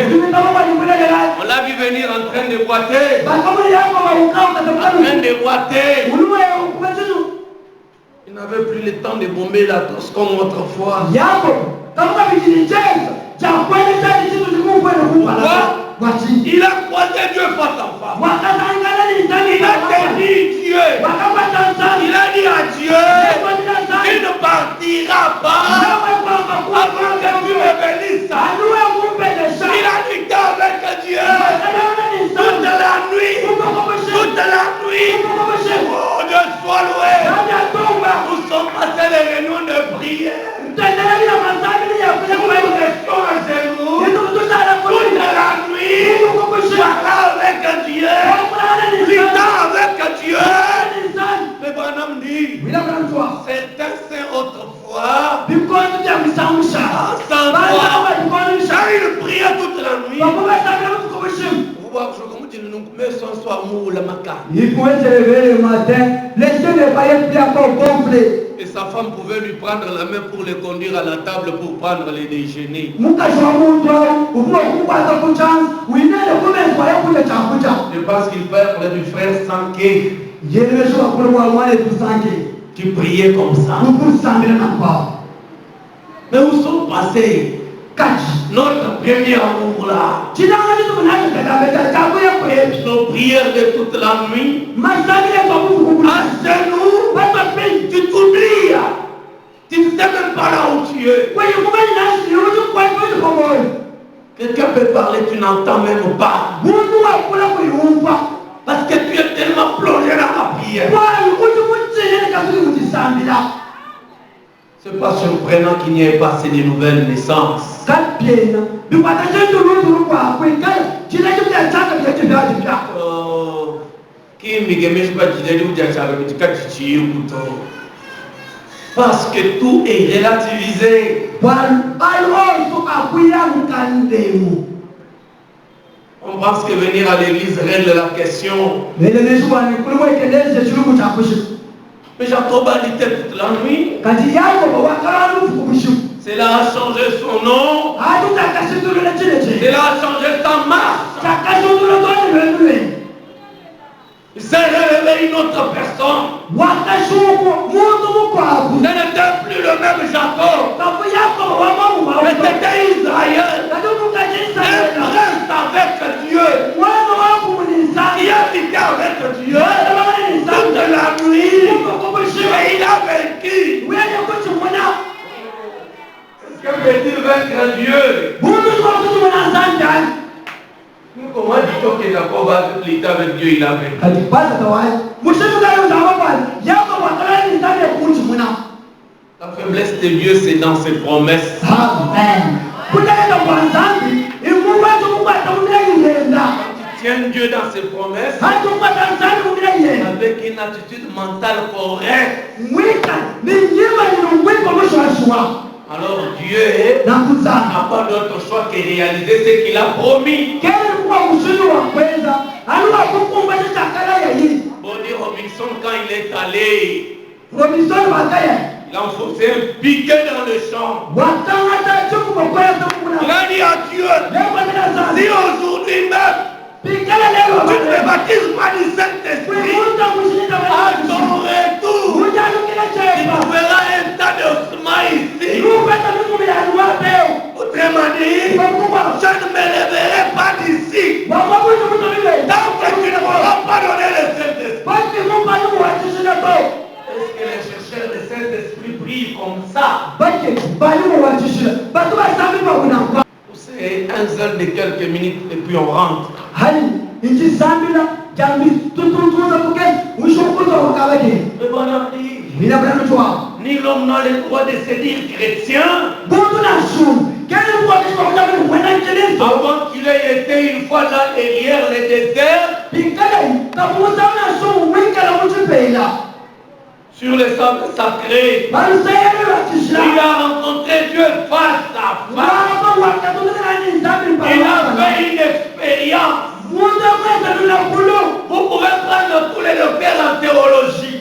Speaker 3: On l'a vu venir en train de boiter. Il n'avait plus le temps de bomber la tosse comme autrefois. Il a croisé Dieu face à face. Il a dit Dieu. Il a dit à Dieu, tu ne partiras pas avant que tu me bénisses. Il a lutté avec Dieu toute la nuit. Toute la nuit. Oh, Dieu soit loué. Nous sommes passés les réunions de prière. Nous restions à genoux toute la nuit. Parlant avec Dieu. Luttant avec Dieu. Mais Branham dit, certains saints autrefois, sans voir, il priait toute la nuit.
Speaker 4: Il pouvait se réveiller le matin, les yeux ne voyaient plus encore gonflés.
Speaker 3: Et sa femme pouvait lui prendre la main pour le conduire à la table pour prendre le déjeuner. Je pense qu'il parlait du frère Sanké qui priait comme ça. Mais où sont passés notre premier amour là? Nos prières de toute la nuit. À genoux, tu t'oublies. Tu ne sais même pas là où tu es. Quelqu'un peut parler, tu n'entends même pas. Parce que tu es tellement plongé dans la prière. C'est pas surprenant qu'il n'y ait pas assez de nouvelles naissances. Parce que tout est relativisé. On pense que venir à l'église règle la question. Mais Jacob a lutté toute la nuit. Cela a changé son nom. Cela a changé sa marche. Il s'est révélé une autre personne. Ce n'était plus le même Jacob. Mais c'était Israël. Un prince avec Dieu. Qui a lutté avec Dieu toute la nuit. Et il a vaincu. Qu'est-ce que veut-il vaincre Dieu? Comment dit-on que Jacob a lutté avec Dieu, il a vaincu? La faiblesse de Dieu, c'est dans ses promesses.
Speaker 4: Amen.
Speaker 3: Tiens Dieu dans ses promesses avec une attitude mentale correcte. Alors Dieu n'a pas d'autre choix que réaliser ce qu'il a promis. Bonnie Robinson, quand il est allé, il a enfoncé un piquet dans le champ. Il a dit à Dieu, si aujourd'hui même tu ne me baptises pas du Saint-Esprit, à ton retour, tu trouveras un tas d'ossements ici. Autrement dit, je ne me lèverai pas d'ici tant que tu ne m'auras pas donné le Saint-Esprit. Est-ce que les chercheurs du Saint-Esprit brillent comme ça? C'est un seul de quelques minutes et puis on rentre. Ni l'homme n'a le droit de se dire chrétien avant qu'il ait été une fois là derrière le désert sur les sables sacrés. Il a rencontré Dieu face à face. Il a fait une expérience. Vous pouvez prendre tous les docteurs en théologie.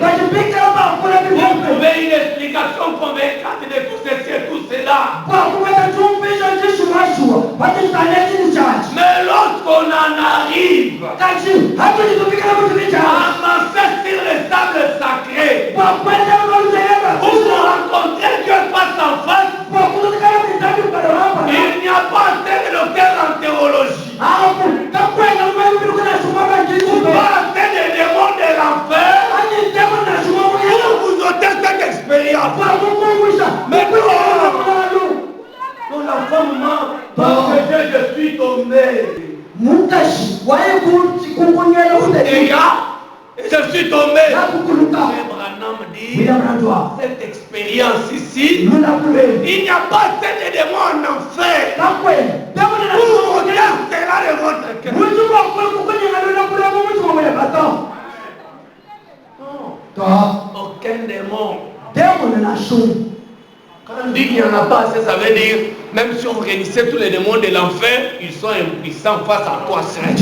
Speaker 3: Vous trouvez une explication convaincante de tout ceci et tout cela. Mais lorsqu'on en arrive à marcher sur les sables sacrés, pour rencontrer Dieu face en face, il n'y a pas assez de docteur en théologie. Pas assez de démons de l'enfer pour vous ôter cette expérience. Mais non, la femme ment. Parce que je suis tombé. Et je suis tombé. Abraham dit, cette expérience ici, il n'y a pas assez de démons en enfer. Pour regarder cela de votre cœur. Non, aucun démon. Quand on dit qu'il n'y en a pas assez, ça veut dire, même si on réunissait tous les démons de l'enfer, ils sont impuissants face à toi seul.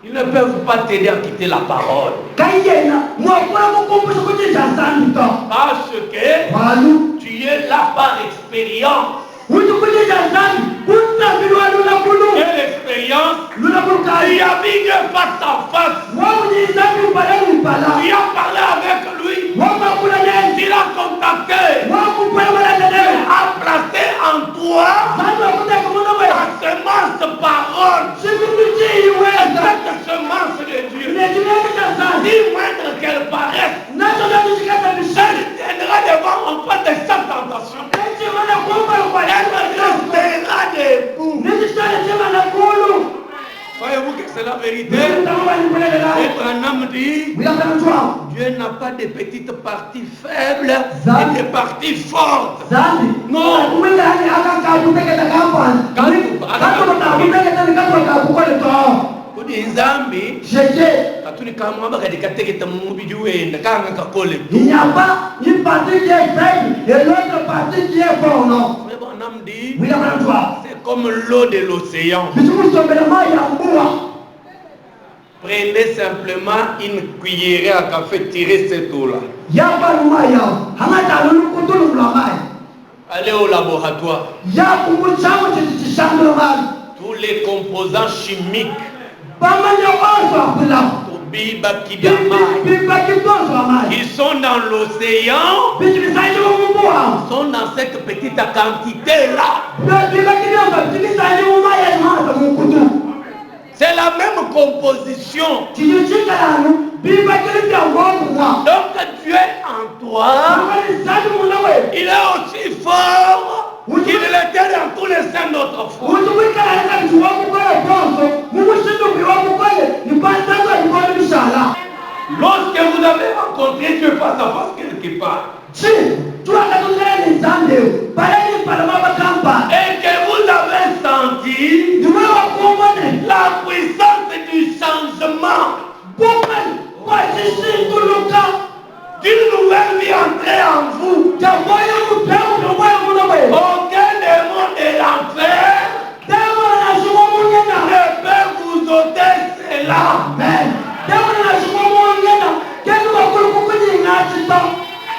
Speaker 3: Ils ne peuvent pas t'aider à quitter la parole. Parce que tu es là par expérience. Quelle expérience? Tu as mis Dieu face en face. Tu as parlé avec lui. Tu l'as contacté. Il a placé en toi la semence parole. Cette semence de Dieu, si moindre qu'elle paraisse, elle tiendra devant en face de sa tentation. Elle restera debout. Voyez-vous que c'est la vérité? Abraham dit, Dieu n'a pas de petites parties faibles et de parties fortes. Non. Il n'y a
Speaker 4: pas une partie qui est faible et l'autre partie qui est forte, non?
Speaker 3: C'est comme l'eau de l'océan. Prenez simplement une cuillerée à café, tirez cette eau-là. Allez au laboratoire. Tous les composants chimiques qui sont dans l'océan sont dans cette petite quantité-là. C'est la même composition. Donc Dieu en toi, il est aussi fort qu'il l'était dans tous les saints d'autrefois. Lorsque vous avez rencontré Dieu face à face quelque part, et que vous avez senti la puissance du changement, d'une nouvelle vie entrer en vous, aucun démon de l'enfer ne peut vous ôter cela.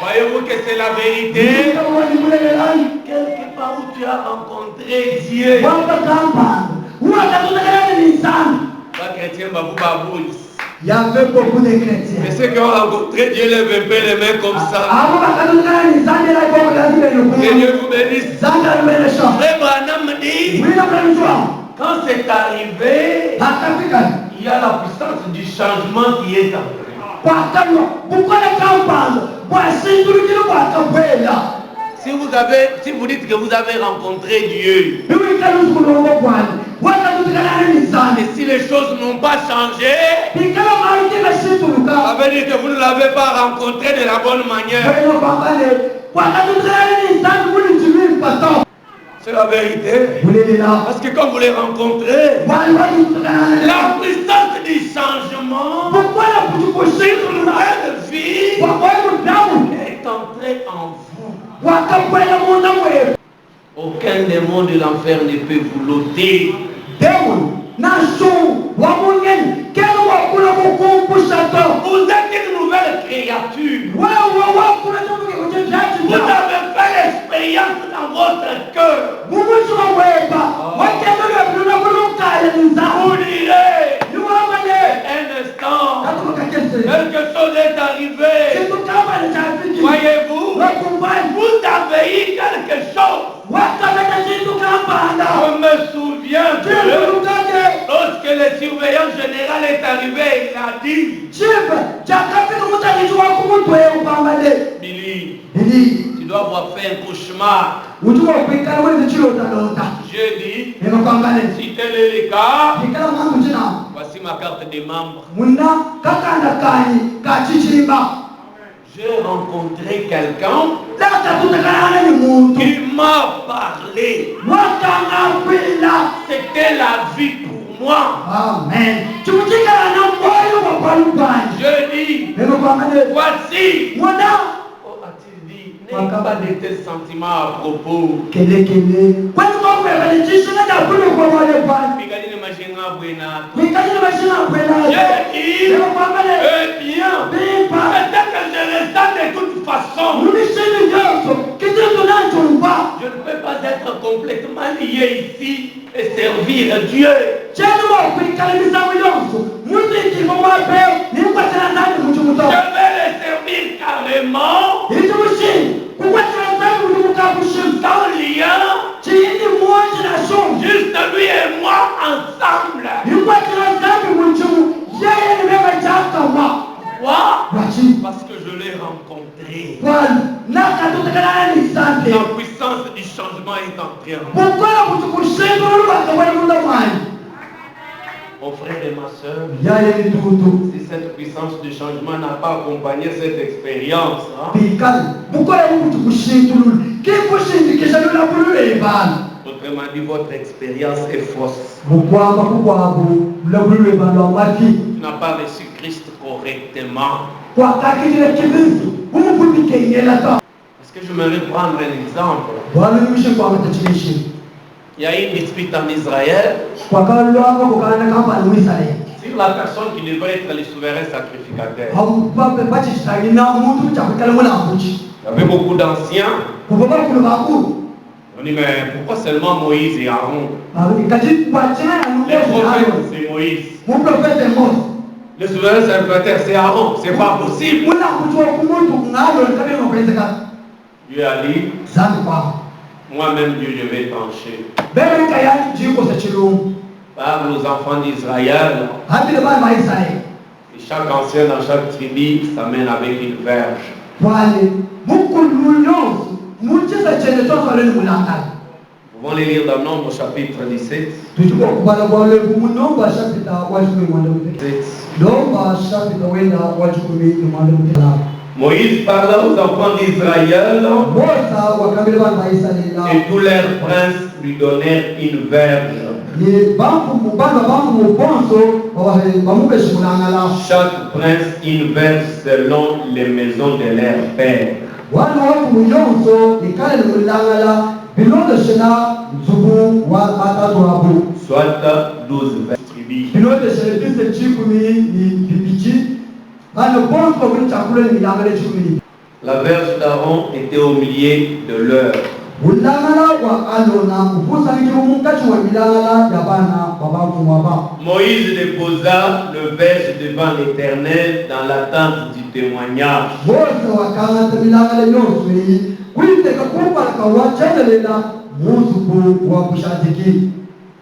Speaker 3: Voyez-vous que c'est la vérité? Quelque part où tu as rencontré Dieu, pas chrétien,
Speaker 4: il y avait beaucoup de chrétiens.
Speaker 3: Mais ceux qui ont rencontré Dieu, lèvent un peu les mains comme ça. Que Dieu vous bénisse. Frère Branham dit, quand c'est arrivé, il y a la puissance du changement qui est en vous. Si vous dites que vous avez rencontré Dieu, et si les choses n'ont pas changé, ça veut dire que vous ne l'avez pas rencontré de la bonne manière. C'est la vérité. Parce que quand vous les rencontrez, la puissance du changement, une nouvelle vie est entrée en vous. Aucun démon de l'enfer ne peut vous l'ôter. Vous êtes une nouvelle créature. Vous avez fait l'expérience dans votre cœur. Vous direz, un instant, quelque chose est arrivé. Voyez-vous, vous avez eu quelque chose. Je me souviens que lorsque le surveillant général est arrivé, il a dit, Billy, tu dois avoir fait un cauchemar. J'ai dit, si tel est le cas, voici ma carte des membres. J'ai rencontré quelqu'un qui m'a parlé. C'était la vie pour moi.
Speaker 4: Amen.
Speaker 3: Je dis, voici. Oh, a-t-il dit, n'ayez pas de tes sentiments à propos. J'ai dit, eh bien, peut-être que je le sens de toute façon. Je ne peux pas être complètement lié ici et servir Dieu. Je vais le servir carrément. Sans lien. Juste lui et moi ensemble. Pourquoi? Parce que je l'ai rencontré. La puissance du changement est entrée en moi. Mon frère et ma soeur, si cette puissance du changement n'a pas accompagné cette expérience, autrement dit, votre expérience est fausse. Tu n'as pas reçu Christ correctement. Est-ce que je me vais prendre un exemple? Il y a une dispute en Israël sur la personne qui devrait être le souverain sacrificateur. Il y avait beaucoup d'anciens. On dit, mais pourquoi seulement Moïse et Aaron? Les prophètes, c'est Moïse. Le souverain sacrificateur, c'est Aaron. C'est pas possible. Dieu a dit, moi-même Dieu, je vais trancher. Par nos enfants d'Israël. Et chaque ancien dans chaque tribu s'amène avec une verge. Nous pouvons les lire dans Nombre chapitre 17. Moïse parla aux enfants d'Israël et tous leurs princes lui donnèrent une verge. Chaque prince une verge selon les maisons de leurs pères. Soit 12 tribus. La verge d'Aaron était au milieu de leur. Moïse déposa le verge devant l'Éternel dans la tente du témoignage.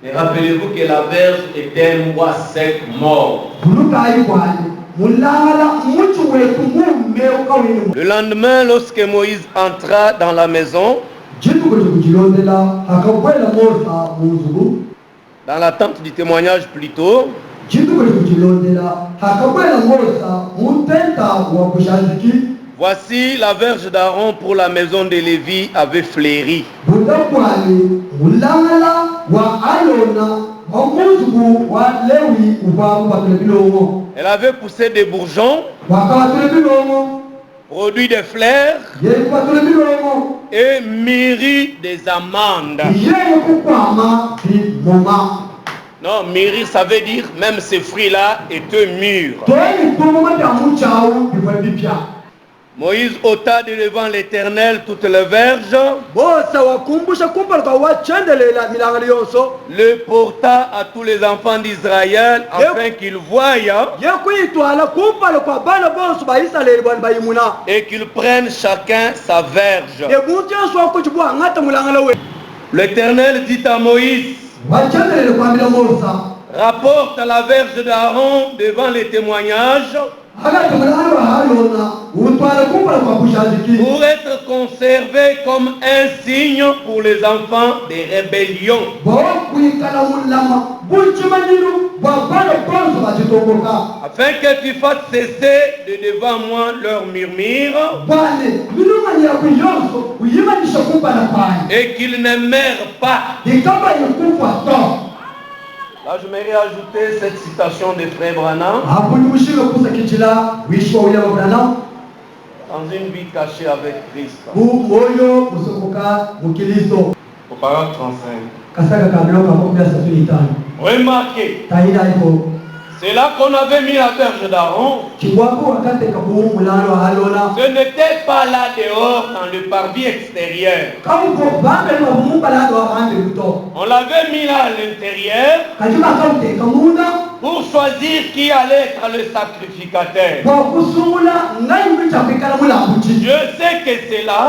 Speaker 3: Mais rappelez-vous que la verge était un bois sec mort. Le lendemain, lorsque Moïse entra dans la maison, dans la tente du témoignage plutôt, voici la verge d'Aaron pour la maison de Lévi avait fléri. Elle avait poussé des bourgeons produit des fleurs et mûrit des amandes. Non, mûrir, ça veut dire même ces fruits-là étaient mûrs. Moïse ôta de devant l'Éternel toutes les verges, le porta à tous les enfants d'Israël afin qu'ils voient et qu'ils prennent chacun sa verge. L'Éternel dit à Moïse, rapporte la verge d'Aaron devant les témoignages pour être conservé comme un signe pour les enfants des rébellions. Afin que tu fasses cesser de devant moi leur murmure et qu'ils ne meurent pas. Là, je m'aimerais ajouter cette citation de Frère Branham. Dans une vie cachée avec Christ. Au paragraphe 35. Remarquez. C'est là qu'on avait mis la verge d'Aaron. Ce n'était pas là dehors dans le parvis extérieur. On l'avait mis là à l'intérieur pour choisir qui allait être le sacrificateur. Je sais que c'est là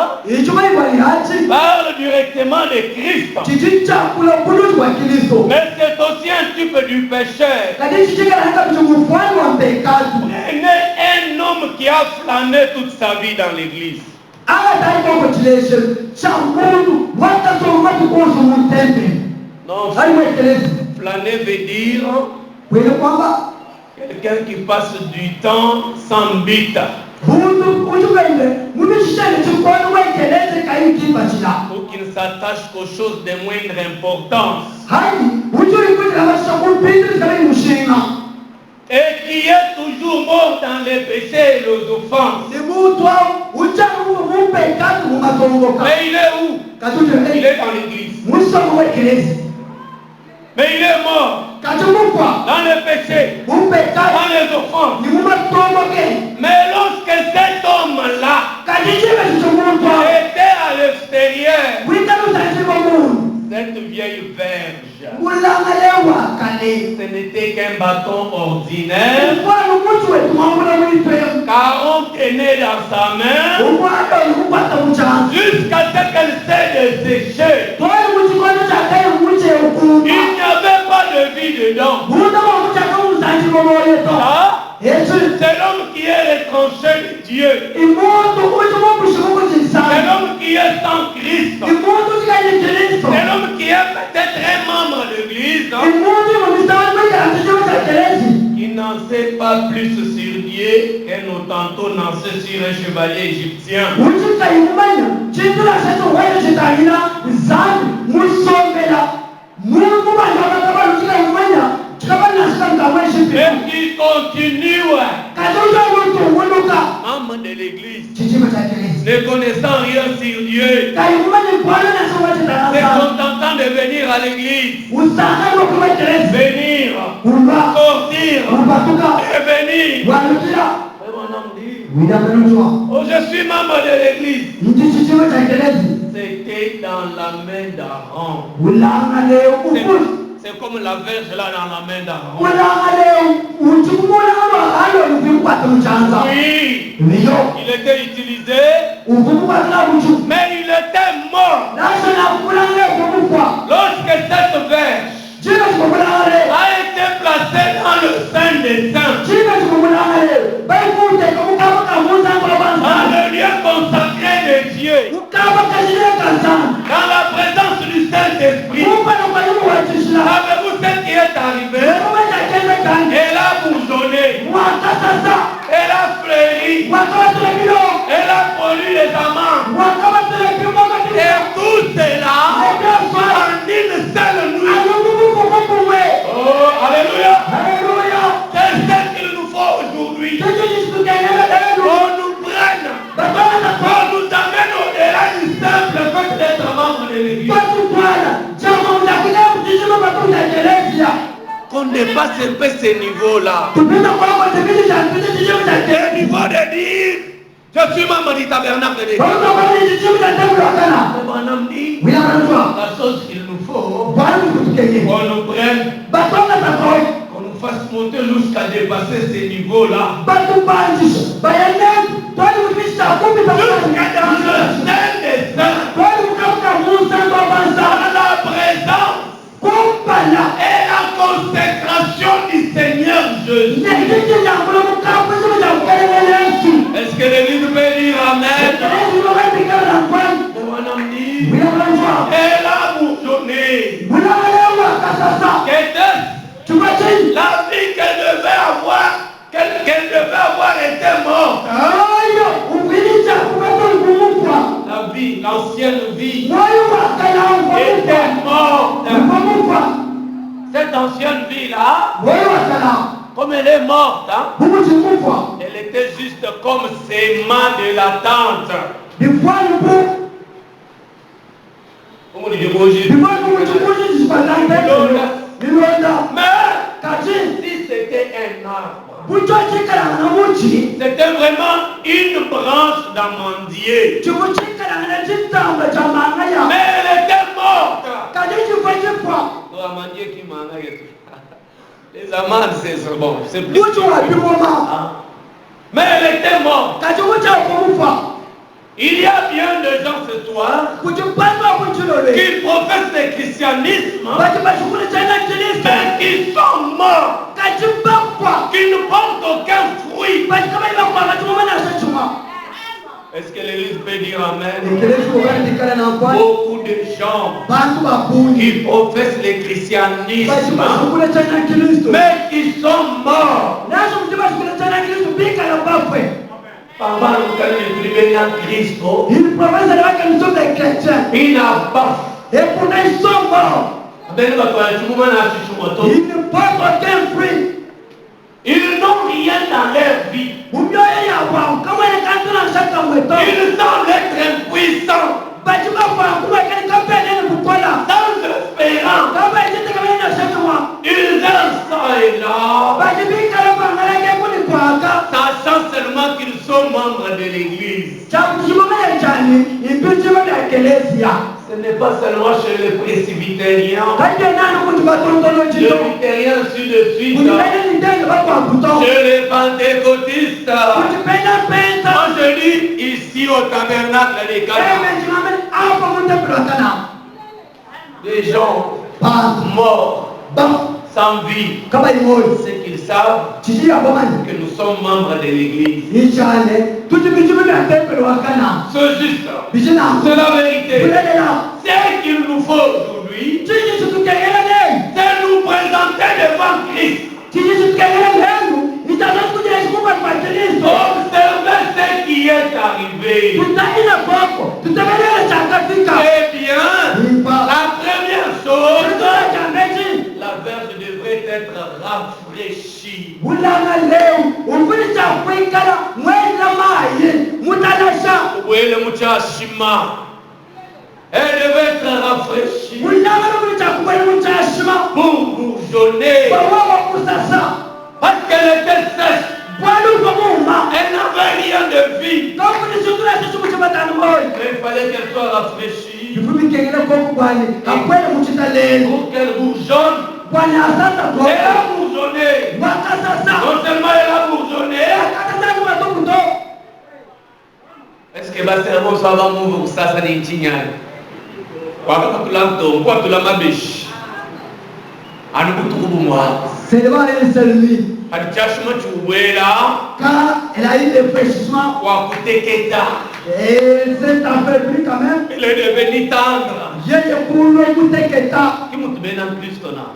Speaker 3: parle directement de Christ. Mais c'est aussi un type du pécheur. Prenez un homme qui a flâné toute sa vie dans l'église. Non, flâner veut dire quelqu'un qui passe du temps sans but. Pour qu'il ne s'attache qu'aux choses de moindre importance. Et qui est toujours mort dans les péchés et les offenses. Mais il est où? Il est dans l'église. Mais il est mort dans les péchés, dans les offenses. Mais lorsque cet homme-là était à l'extérieur, cette vieille verge, ce n'était qu'un bâton ordinaire qu'Aaron tenait dans sa main jusqu'à ce qu'elle s'est desséchée. Il n'y avait pas de vie dedans. C'est l'homme qui est retranché de Dieu. C'est l'homme qui est sans Christ. C'est l'homme qui est peut-être un membre de l'église, qui n'en sait pas plus sur Dieu qu'un Hottentot n'en sait sur un chevalier égyptien. Et qui continue, membre de l'église, ne connaissant rien sur Dieu, se contentant de venir à l'église, venir, sortir, et venir. Oh, je suis membre de l'église. C'était dans la main d'Aaron. C'est comme la verge là dans la main d'Aaron. Oui, il était utilisé, mais il était mort. Lorsque cette verge a été placée dans le sein des saints, dans le lieu consacré de Dieu, dans la présence du Saint-Esprit, savez-vous ce qui est arrivé? Elle a bourgeonné, elle a fleuri, elle a produit les amants, et tout cela en une seule nuit. Oh, alléluia! C'est ce qu'il nous faut aujourd'hui. On nous prenne dépasse un peu ce niveau-là. Le niveau de dire, je suis membre du tabernacle de Dieu. La chose qu'il nous faut, qu'on nous prenne, qu'on nous fasse monter jusqu'à dépasser ce niveau-là. Jusqu'à dans le sein des saints, dans la présence et la consécration du Seigneur Jésus. Est-ce que l'Église peut dire Amen? Elle a bourgeonné. Qu'était-ce? La vie qu'elle devait avoir était morte. La vie, l'ancienne vie était morte. Cette ancienne vie-là, comme elle est morte, elle était juste comme sément de l'attente. Mais si c'était un arbre, c'était vraiment une branche d'amandier. Mais elle était morte. L'amandier qui mangue. Les amandes, c'est bon. C'est plus. Mais elle était morte. Il y a bien des gens ce soir qui professent le christianisme, mais qui sont morts, qui ne portent aucun fruit. Est-ce que l'Église peut dire Amen? Beaucoup de gens qui professent le christianisme, mais qui sont morts. Il n'a pas. Et pourtant ils sont morts. Ils ne portent aucun fruit. Ils n'ont rien dans leur vie. Ils semblent être impuissants. Sans espérance. Ils dansent ça et là. Sachant seulement qu'ils sont membres de l'église. Ce n'est pas seulement chez les presbytériens. Les luthériens ainsi de suite. Chez les pentecôtistes. Moi je dis ici au tabernacle des Canaan. Des gens morts. Sans vie, c'est qu'ils savent que nous sommes membres de l'église. C'est juste, c'est la vérité. Ce qu'il nous faut aujourd'hui, c'est nous présenter devant Christ. Observez ce qui est arrivé. Eh bien, la première chose, la verge devrait être rafraîchie. Vous voyez le mouchashima. Elle devait être rafraîchie pour bourgeonner. Parce qu'elle était sèche. Elle n'avait rien de vie. Mais il fallait qu'elle soit rafraîchie pour qu'elle bourgeonne. Elle a bourgeonné. Non seulement elle a bourgeonné. Est-ce que ma cerveau soit avant vous ça n'est pas c'est devant elle seule nuit. Car elle a eu des fraîchissements. Et c'est affaibli quand même. Elle est devenue tendre.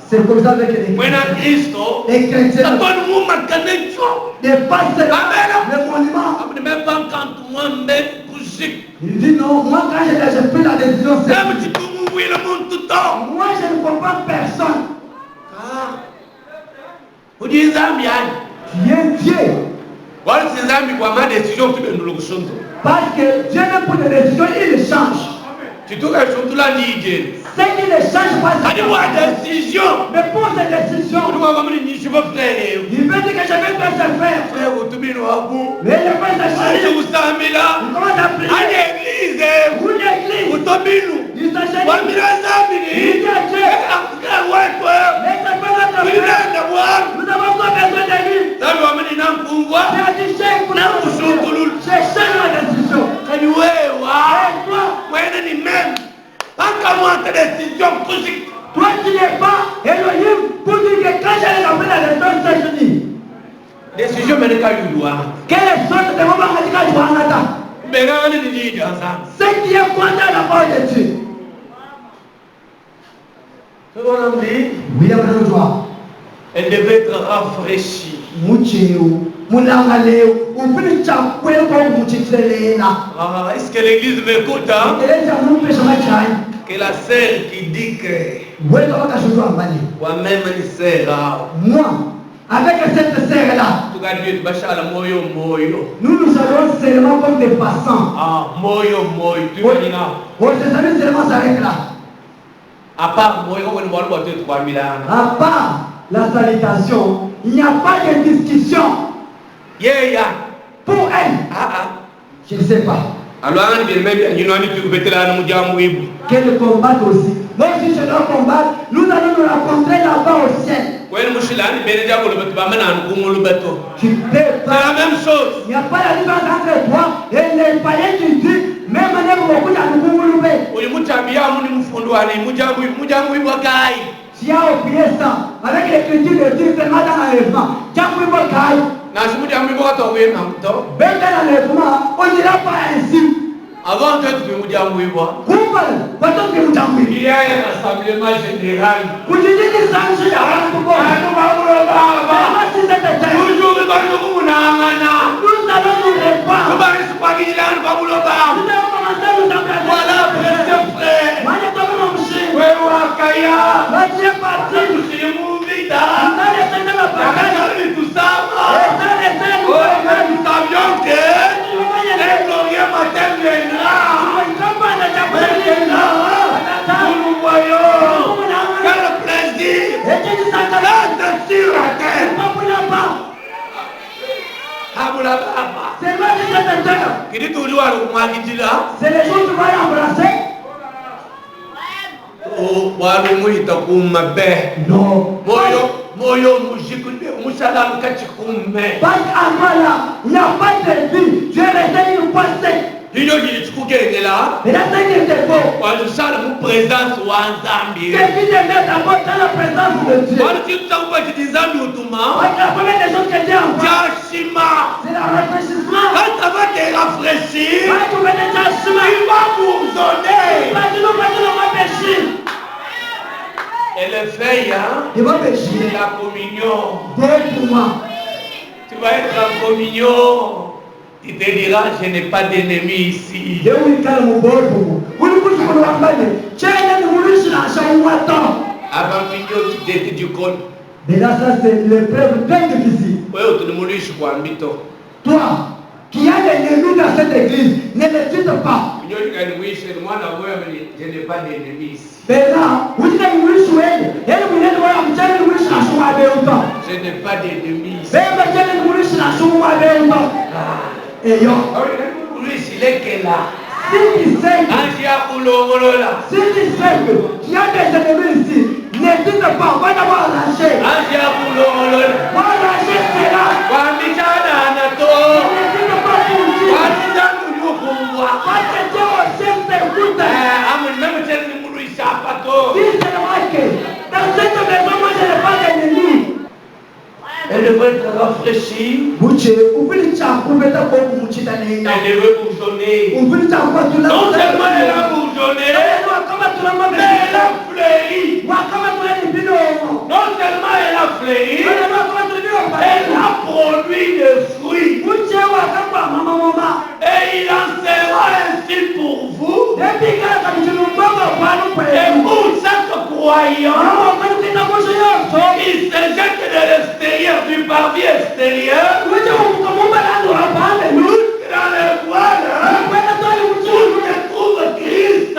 Speaker 4: C'est comme ça avec les chrétiens. Dépasse le monument. Il dit non, moi quand j'ai pris la décision, c'est moi je ne comprends personne.
Speaker 3: Vous dites Zambia.
Speaker 4: Tu es Dieu.
Speaker 3: Parce que
Speaker 4: Dieu même pour des décisions, il les change.
Speaker 3: Tu trouves qu'elles sont tout là ni Dieu.
Speaker 4: C'est qu'il les change pas.
Speaker 3: Ça dit quoi décision?
Speaker 4: Mais pour ces décisions, Il veut dire que je vais pas se faire. Mais il n'est pas sa chérie. Il commence à prier. Une église. Il s'agit. Il dit à Dieu. Laisse pas notre frère. Nous avons pas besoin de lui. Il a dit chef pour nous. C'est chef la décision. Et toi. Toi qui n'es pas Elohim pour dire que quand j'allais appeler la décision, c'est fini.
Speaker 3: Décision mais
Speaker 4: quelle est sorte de moment radical du Rwanda? Ce qui est contre la parole de Dieu. Oui,
Speaker 3: elle devait être rafraîchie. Est-ce que l'église m'écoute? Que la sœur qui dit que moi-même une sœur,
Speaker 4: moi, avec cette sœur-là, nous allons seulement comme des passants. Ses amis seulement s'arrêtent là.
Speaker 3: À part
Speaker 4: la salutation, il n'y a pas de discussion. Pour elle, je ne sais pas. Qu'elle combatte aussi. Même si je dois combattre, nous allons nous rencontrer là-bas au ciel. Tu peux pas.
Speaker 3: C'est la même chose.
Speaker 4: Il n'y a pas la différence entre toi et les païens qui disent, même si beaucoup si a oublié ça, avec l'écriture de Dieu seulement dans l'enlèvement, on dira pas ainsi.
Speaker 3: Avant que tu me il y a un rassemblement général. Nous voyons quel plaisir d'être sur la terre.
Speaker 4: C'est les gens qui vont embrasser. Non. Pas avant là, il n'y a pas de vie. Dieu resté une pensée. Et la tête était beau. C'est qui de mettre d'abord dans la présence de Dieu. La première des choses que Dieu envoie, c'est le rafraîchissement.
Speaker 3: Quand ça va te rafraîchir,
Speaker 4: Quand tu veux déjà
Speaker 3: il va bourgeonner. Et le fait,
Speaker 4: il va pécher.
Speaker 3: c'est la communion.
Speaker 4: Pour moi.
Speaker 3: Tu vas être en communion. Il te dira, je n'ai pas d'ennemi ici. Avant que tu étais du col.
Speaker 4: Mais là, ça, c'est l'épreuve très difficile. Toi, qui as l'ennemi dans cette église, ne le dites pas.
Speaker 3: Je n'ai pas d'ennemi ici.
Speaker 4: Mais là, vous dites que vous souhaitez.
Speaker 3: Je n'ai pas d'ennemi ici.
Speaker 4: Et yo,
Speaker 3: il est que là.
Speaker 4: si tu sais qu'il y a des ennemis ici, ne dites pas, on va d'abord lâcher. On va lâcher cela. Ne dites pas pour dire. Parce que Dieu aussi t'écoute. Si c'est marqué, dans cette maison, moi je n'ai pas d'ennemis.
Speaker 3: Elle devrait être rafraîchie. Elle devrait bourgeonner. Non seulement elle a bourgeonné, mais elle a fleuri. Non seulement elle a fleuri, elle a produit des fruits. Et il en sera ainsi pour vous. Et pour chaque croyant, il se jette de l'extérieur, du parvis extérieur, dans le voile, où se trouve Christ.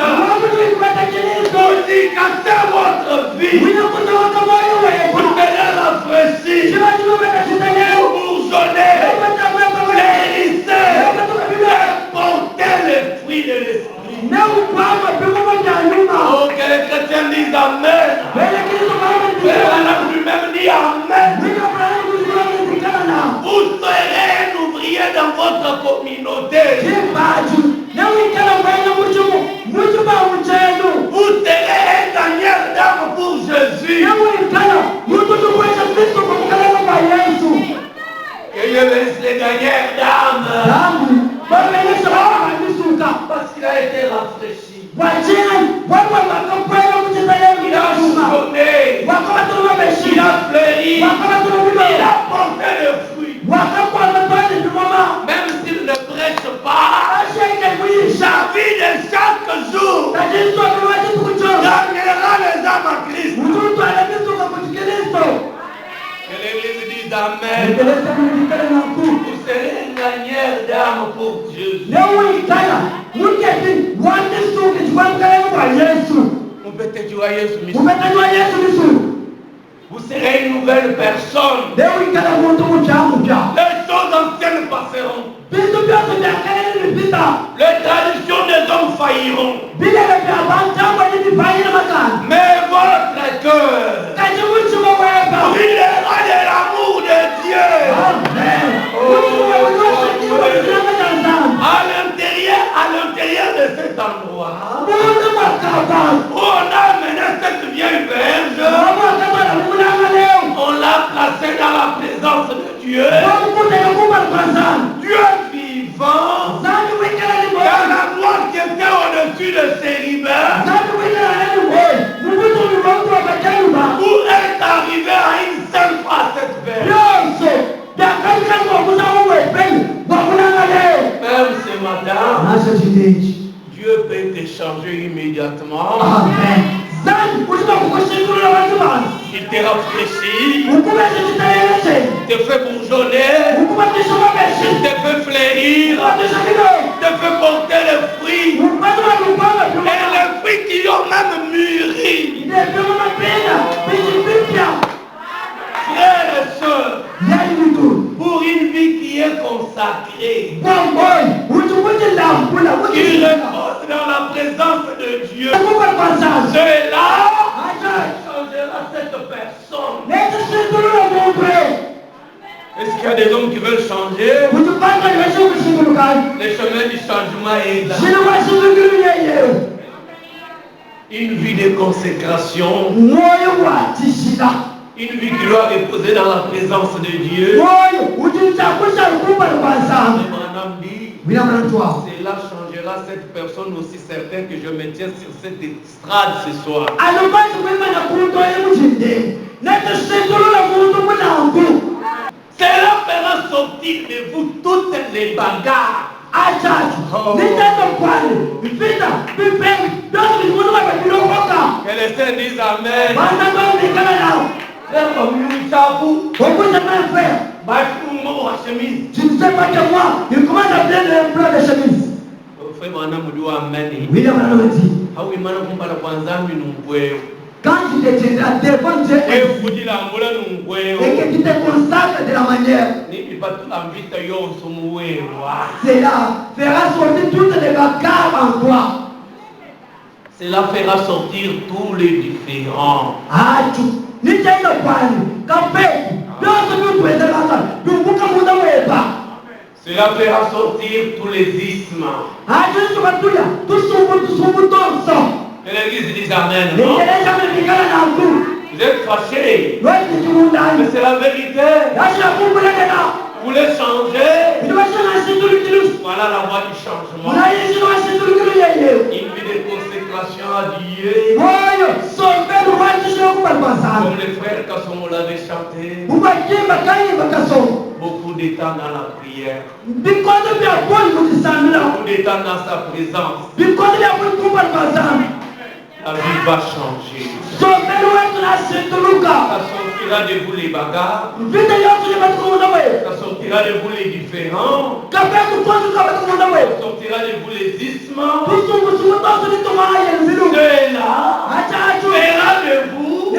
Speaker 3: Vous y cassez votre vie. Vous verrez la
Speaker 4: Jésus. Que Dieu bénisse les gagnants d'âme. Parce qu'il a été rafraîchi. Il a sonné. Il a fleuri. Il a porté le fruit. Même s'il ne prêche pas, sa vie de chaque jour gagnera les âmes à Christ. Que l'église dise Amen. Vous serez un gagneur d'âme pour Jésus. On peut te joyeux sous mission. Vous serez une nouvelle personne. Les choses anciennes passeront. Les traditions des hommes failliront. Mais votre cœur brillera de l'amour de Dieu. À l'intérieur de cet endroit, où on a amené cette vieille verge, on l'a placée dans la présence de Dieu. Dieu vivant, dans la gloire qui était au-dessus de Séribin, pour être arrivé à une seule fois cette verge. Même ce matin, Dieu peut te changer immédiatement.
Speaker 3: Amen.
Speaker 4: Il te rafraîchit, te fait bourgeonner, te fait fleurir, te fait porter les fruits. Et les fruits qui ont même mûri. Frères et sœurs, pour une vie qui est consacrée, qui repose dans la présence de Dieu, cela changera cette personne. Est-ce qu'il y a des hommes qui veulent changer? Le chemin du changement est là. Une vie de consécration. Une vie qui doit reposer dans la présence de Dieu. Cela changera cette personne aussi certain que je me tiens sur cette estrade ce soir. Cela fera sortir de vous toutes les bagarres. Que les saints disent Amen.
Speaker 3: Tu ne sais pas que moi, il commence à bien le plat de chemise. William Branham dit, quand tu te tiendras devant Dieu et que tu te consacres de la manière, cela fera sortir toutes les bagarres en toi.
Speaker 4: Cela fera sortir tous les différents. Cela fera sortir tous les ismes. Et l'église dit Amen. Non? Vous êtes fâchés. Mais c'est la vérité. Vous voulez changer? Voilà la voie du changement. Une vie de consécration à Dieu. Comme les frères Kassomo l'avaient chanté. Beaucoup de temps dans la prière. Beaucoup de temps dans sa présence. La vie va changer. Ça sortira de vous les bagarres. Ça sortira de vous les différends. Ça sortira de vous les ismes. Cela fera de vous un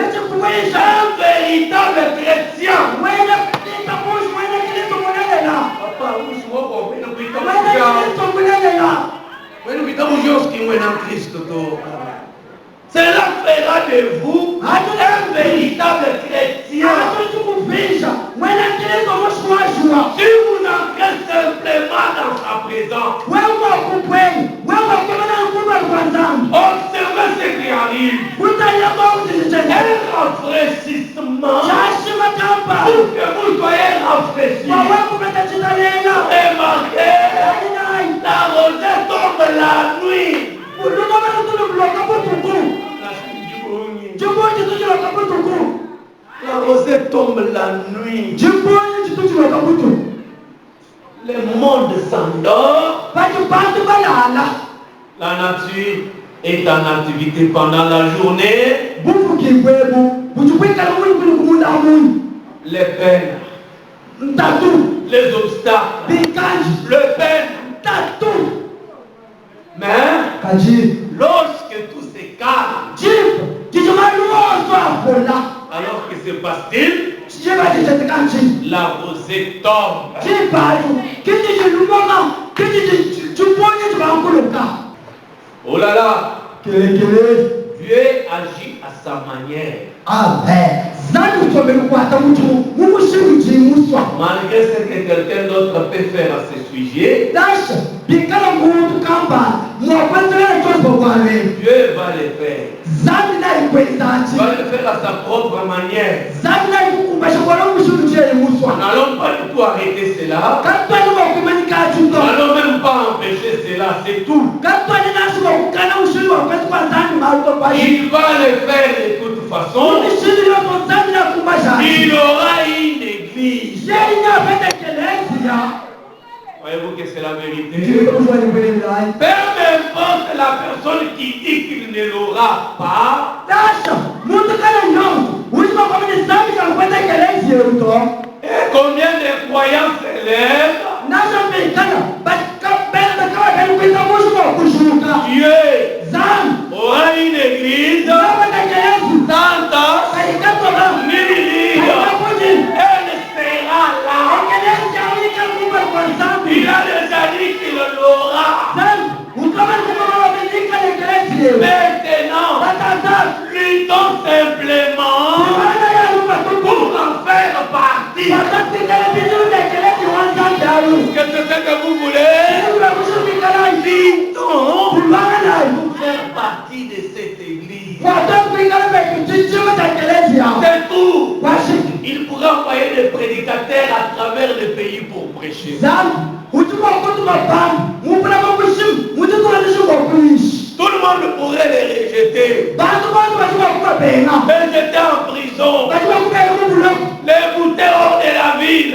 Speaker 4: véritable chrétien. Cela fera de vous un véritable chrétien. Si vous entrez simplement dans sa présence, observez ce qui arrive. La rosée tombe la nuit. Le monde s'endort.
Speaker 3: La nature est en activité pendant la journée. Les peines, les obstacles, le peine. Mais lorsque tout se calme, alors que se passe-t-il? La rosée tombe. Oh là là, Dieu agit à sa manière. Malgré ce que quelqu'un d'autre peut faire à ce sujet, Dieu va le faire. Il va le faire à sa propre manière. Nous n'allons pas du tout arrêter cela. Nous n'allons même pas empêcher cela, c'est tout. Il va le faire de toute façon. Il aura une église. Voyez-vous que c'est la vérité? Peu importe la personne qui dit qu'il ne l'aura pas, et combien de croyants s'élèvent, Dieu aura une église sainte, elle sera là. Il a déjà dit qu'il l'aura. Maintenant, luttons simplement pour en faire partie. Qu'est-ce que vous voulez? Luttons pour faire partie de cette église. C'est tout. Il pourra envoyer des prédicateurs à travers le pays pour prêcher. Tout le monde pourrait les rejeter. Les jeter en prison. Les bouter hors de la ville.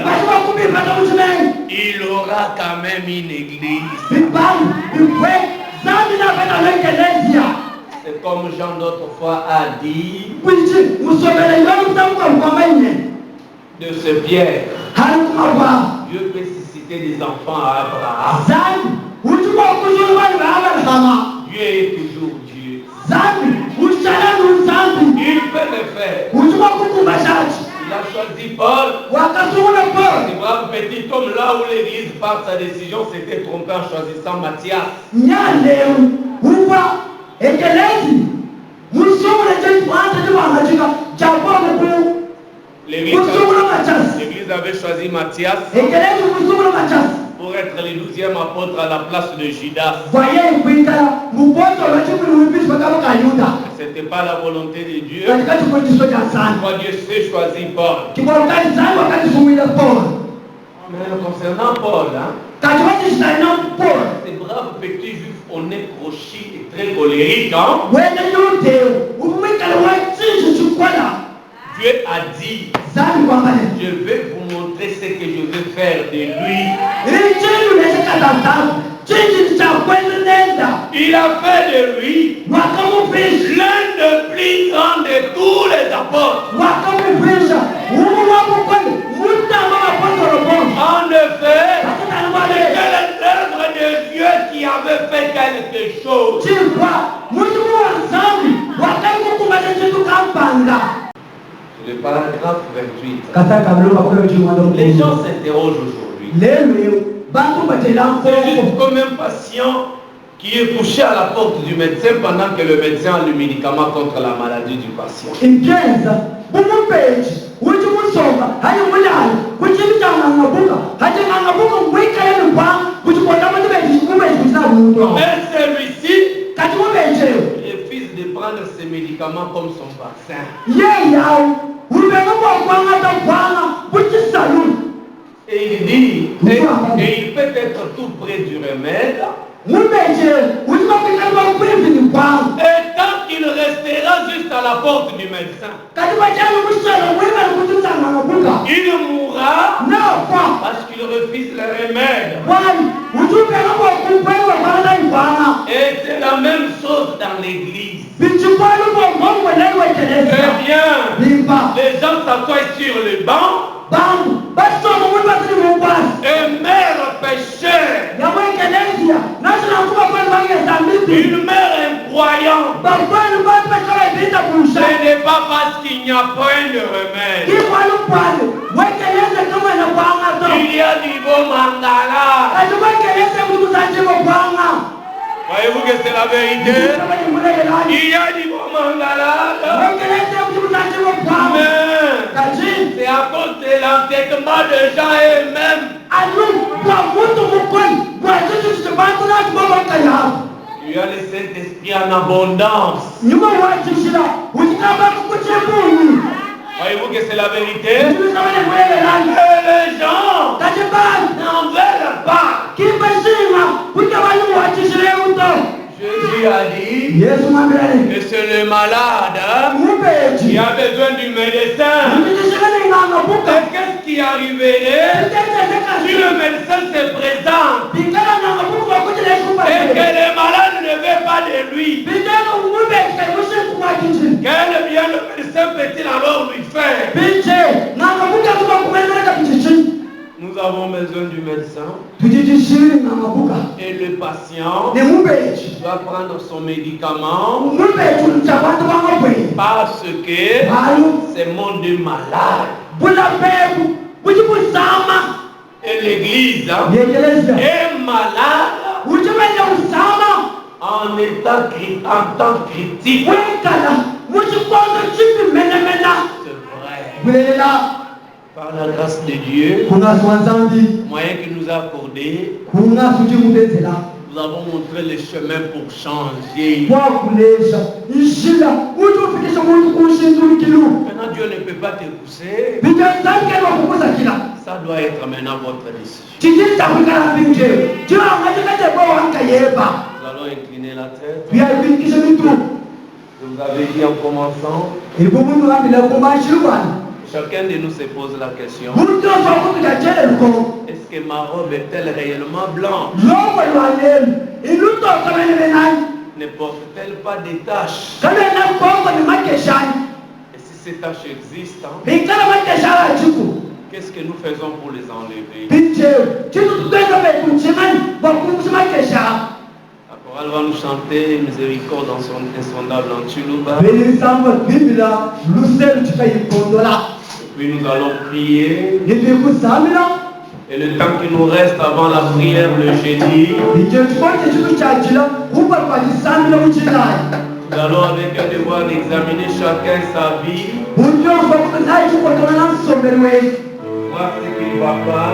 Speaker 3: Il aura quand même une église. C'est comme Jean d'autrefois a dit de ce Pierre. Dieu peut susciter des enfants à Abraham. Dieu est toujours Dieu. Il peut le faire. Il a choisi Paul. Ce brave petit homme là où l'église par sa décision s'était trompée en choisissant Matthias. L'église avait choisi Matthias pour être le 12e apôtre à la place de Judas. Ce n'était pas la volonté de Dieu. Pourquoi Dieu s'est choisi Paul. Mais concernant Paul, ces braves petits juifs au nez crochu et très colériques, Dieu a dit, je vais vous montrer ce que je vais faire de lui. Il a fait de lui l'un des plus grands de tous les apôtres. En effet, c'était l'œuvre de Dieu qui avait fait quelque chose. Le paragraphe 28. Les gens s'interrogent aujourd'hui. C'est juste comme un patient qui est couché à la porte du médecin pendant que le médecin a le médicament contre la maladie du patient. Mais celui-ci refuse de prendre ses médicaments comme son vaccin. Et il dit, et il peut être tout près du remède. Et tant qu'il restera sera juste à la porte du médecin. Il mourra parce qu'il refuse le remède. Et c'est la même chose dans l'église. Eh bien, les gens s'assoient sur le banc. Et mère pécheur. Une mère incroyante. Ce n'est pas parce qu'il n'y a point de remède. Il y a du bon mangala. Voyez-vous que c'est la vérité? Il y a du bon mangala. Mais c'est à cause de l'entêtement de gens eux-mêmes. Il y a le Saint-Esprit en abondance. Voyez-vous que c'est la vérité? Et les gens n'en veulent pas. Jésus a dit que c'est le malade qui a besoin du médecin. Et qu'est-ce qui arriverait si le médecin se présente et que le malade ne veut pas de lui? Quel bien le médecin peut-il alors lui faire? Nous avons besoin du médecin. Et le patient doit prendre son médicament parce que c'est mon de malade. Et l'église est malade en temps critique. C'est vrai. Par la grâce de Dieu, moyen qu'il nous a accordé, nous avons montré le chemin pour changer. Maintenant, Dieu ne peut pas te pousser. Ça doit être maintenant votre décision. Nous allons incliner la tête. Je vous avais dit en commençant, chacun de nous se pose la question: est-ce que ma robe est-elle réellement blanche? Ne porte-t-elle pas des taches? Et si ces taches existent, qu'est-ce que nous faisons pour les enlever? La chorale va nous chanter Miséricorde dans son insondable en Chiluba. Puis nous allons prier. Et le temps qui nous reste avant la prière le jeudi, nous allons avec un devoir d'examiner chacun sa vie, voir ce qui ne va pas.